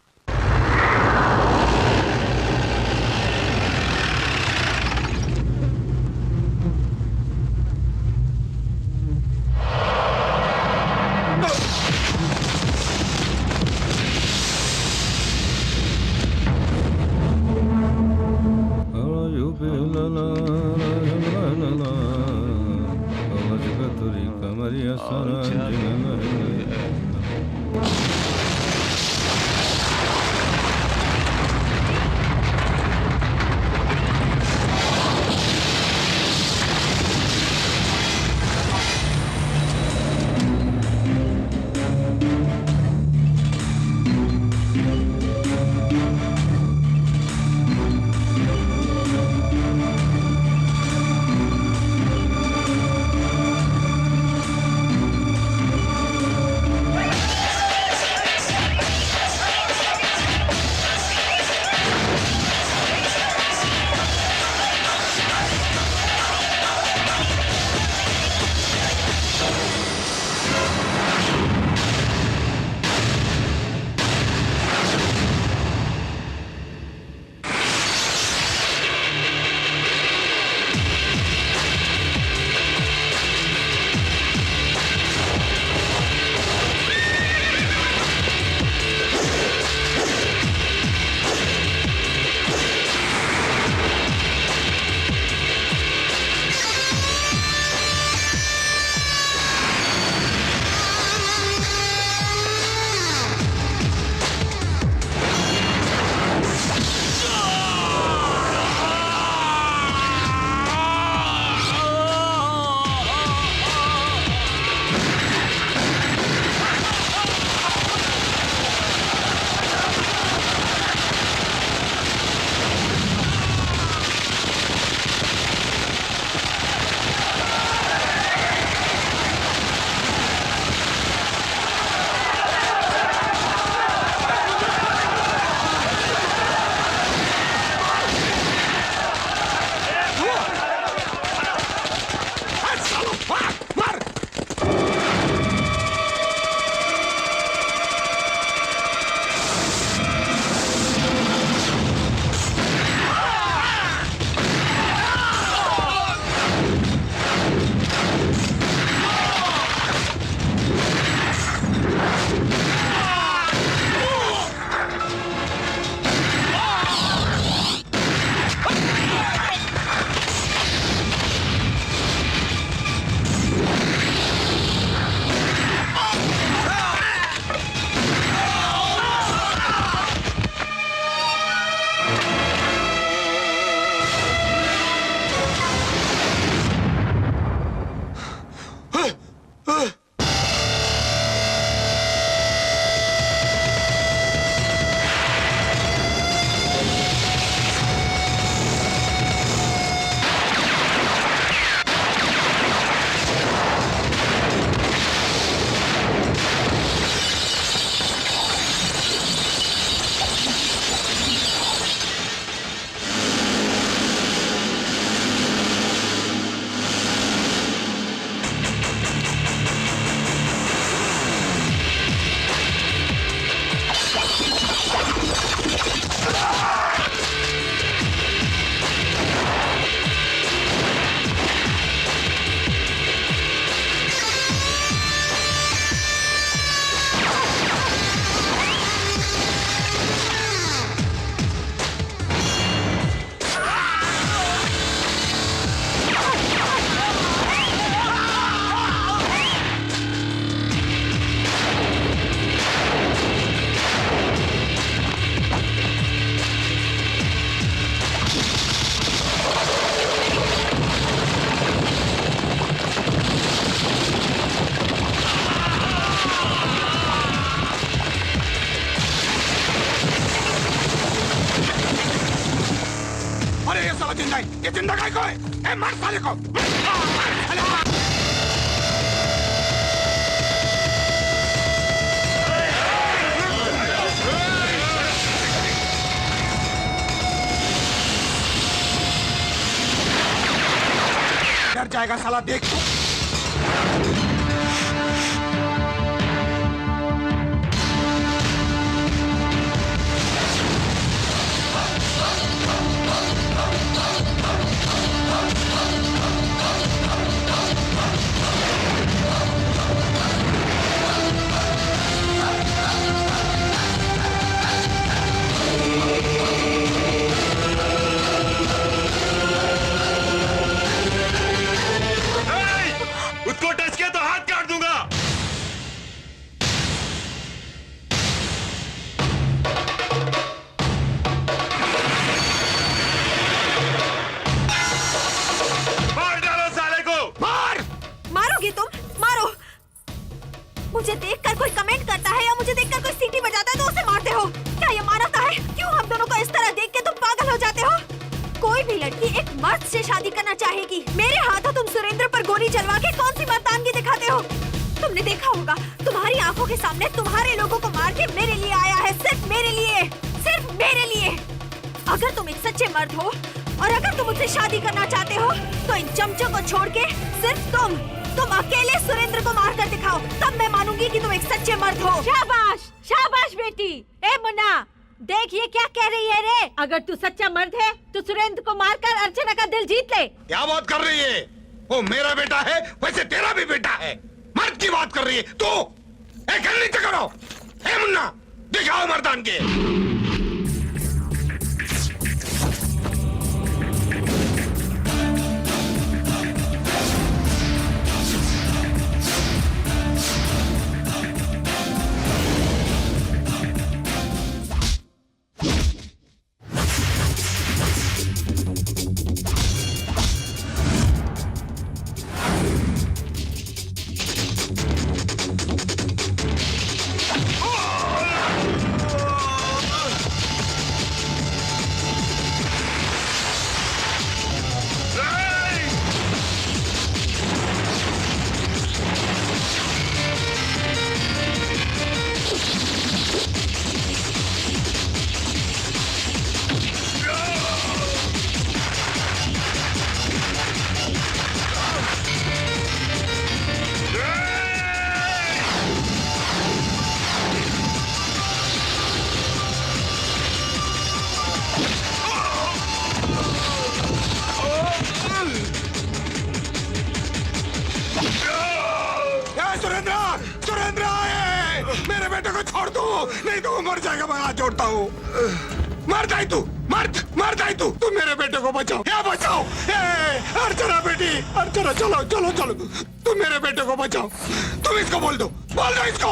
T: मार साले को। डर जाएगा साला, देख तू।
Q: उसको टच किया तो हाथ काट दूंगा। मार डालो साले को, मार।
C: मारोगे तुम? मारो। मुझे देखकर कोई कमेंट करता है या मुझे देखकर कोई सीटी बजाता है तो उसे मारते हो? क्या ये मानता है? क्यों हम दोनों को इस तरह देख के तुम पागल हो जाते हो? कोई भी लड़की एक मर्द से शादी करना चाहेगी। मेरे हाथों तुम सुरेंद्र पर गोली चलवा के कौन सी मर्दानगी दिखाते हो? तुमने देखा होगा, तुम्हारी आंखों के सामने तुम्हारे लोगों को मार के मेरे लिए आया है, सिर्फ मेरे लिए, सिर्फ मेरे लिए। अगर तुम एक सच्चे मर्द हो और अगर तुम मुझसे शादी करना चाहते हो तो इन चमचों को छोड़ के सिर्फ तुम अकेले सुरेंद्र को मार कर दिखाओ, तब मैं मानूंगी कि तुम एक सच्चे मर्द हो।
O: शाबाश, शाबाश बेटी। ए मुन्ना, देख ये क्या कह रही है रे। अगर तू सच्चा मर्द है तो सुरेंद्र को मारकर अर्चना का दिल जीत ले।
T: क्या बात कर रही है? वो मेरा बेटा है, वैसे तेरा भी बेटा है। मर्द की बात कर रही है तू। नीचे करो। ए मुन्ना, दिखाओ मर्दान के। नहीं तो वो मर जाएगा। मैं हाथ जोड़ता हूँ। मर जाए तू, मर जाए तू। तुम मेरे बेटे को बचाओ, क्या बचाओ? अर्चना बेटी, अर्चना, चलो चलो चलो, तुम मेरे बेटे को बचाओ। तुम इसको बोल दो इसको।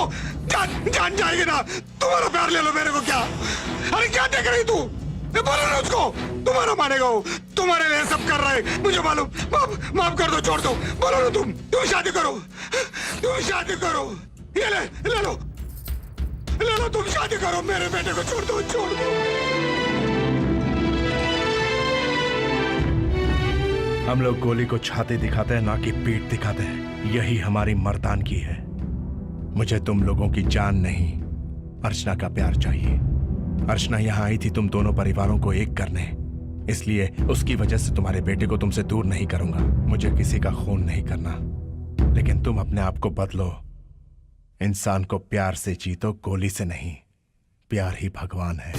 T: जान जाएगी ना। तुम्हारा प्यार ले लो, मेरे को क्या? अरे क्या देख रही तू? बोलो ना उसको, तुम्हारा मानेगा वो। तुम्हारे लिए सब कर रहा है, मुझे मालूम। माफ कर दो, छोड़ दो। बोलो ना तुम शादी करो, तुम शादी करो। ये ले लो, तुम शादी करो। मेरे बेटे को छोड़ दो, छोड़ दो।
G: हम लोग गोली को छाती दिखाते हैं, ना कि पीठ दिखाते हैं। यही हमारी मर्दानगी है। मुझे तुम लोगों की जान नहीं, अर्चना का प्यार चाहिए। अर्चना यहाँ आई थी तुम दोनों परिवारों को एक करने, इसलिए उसकी वजह से तुम्हारे बेटे को तुमसे दूर नहीं करूंगा। मुझे किसी का खून नहीं करना, लेकिन तुम अपने आप को बदलो। इंसान को प्यार से जीतो, गोली से नहीं। प्यार ही भगवान है।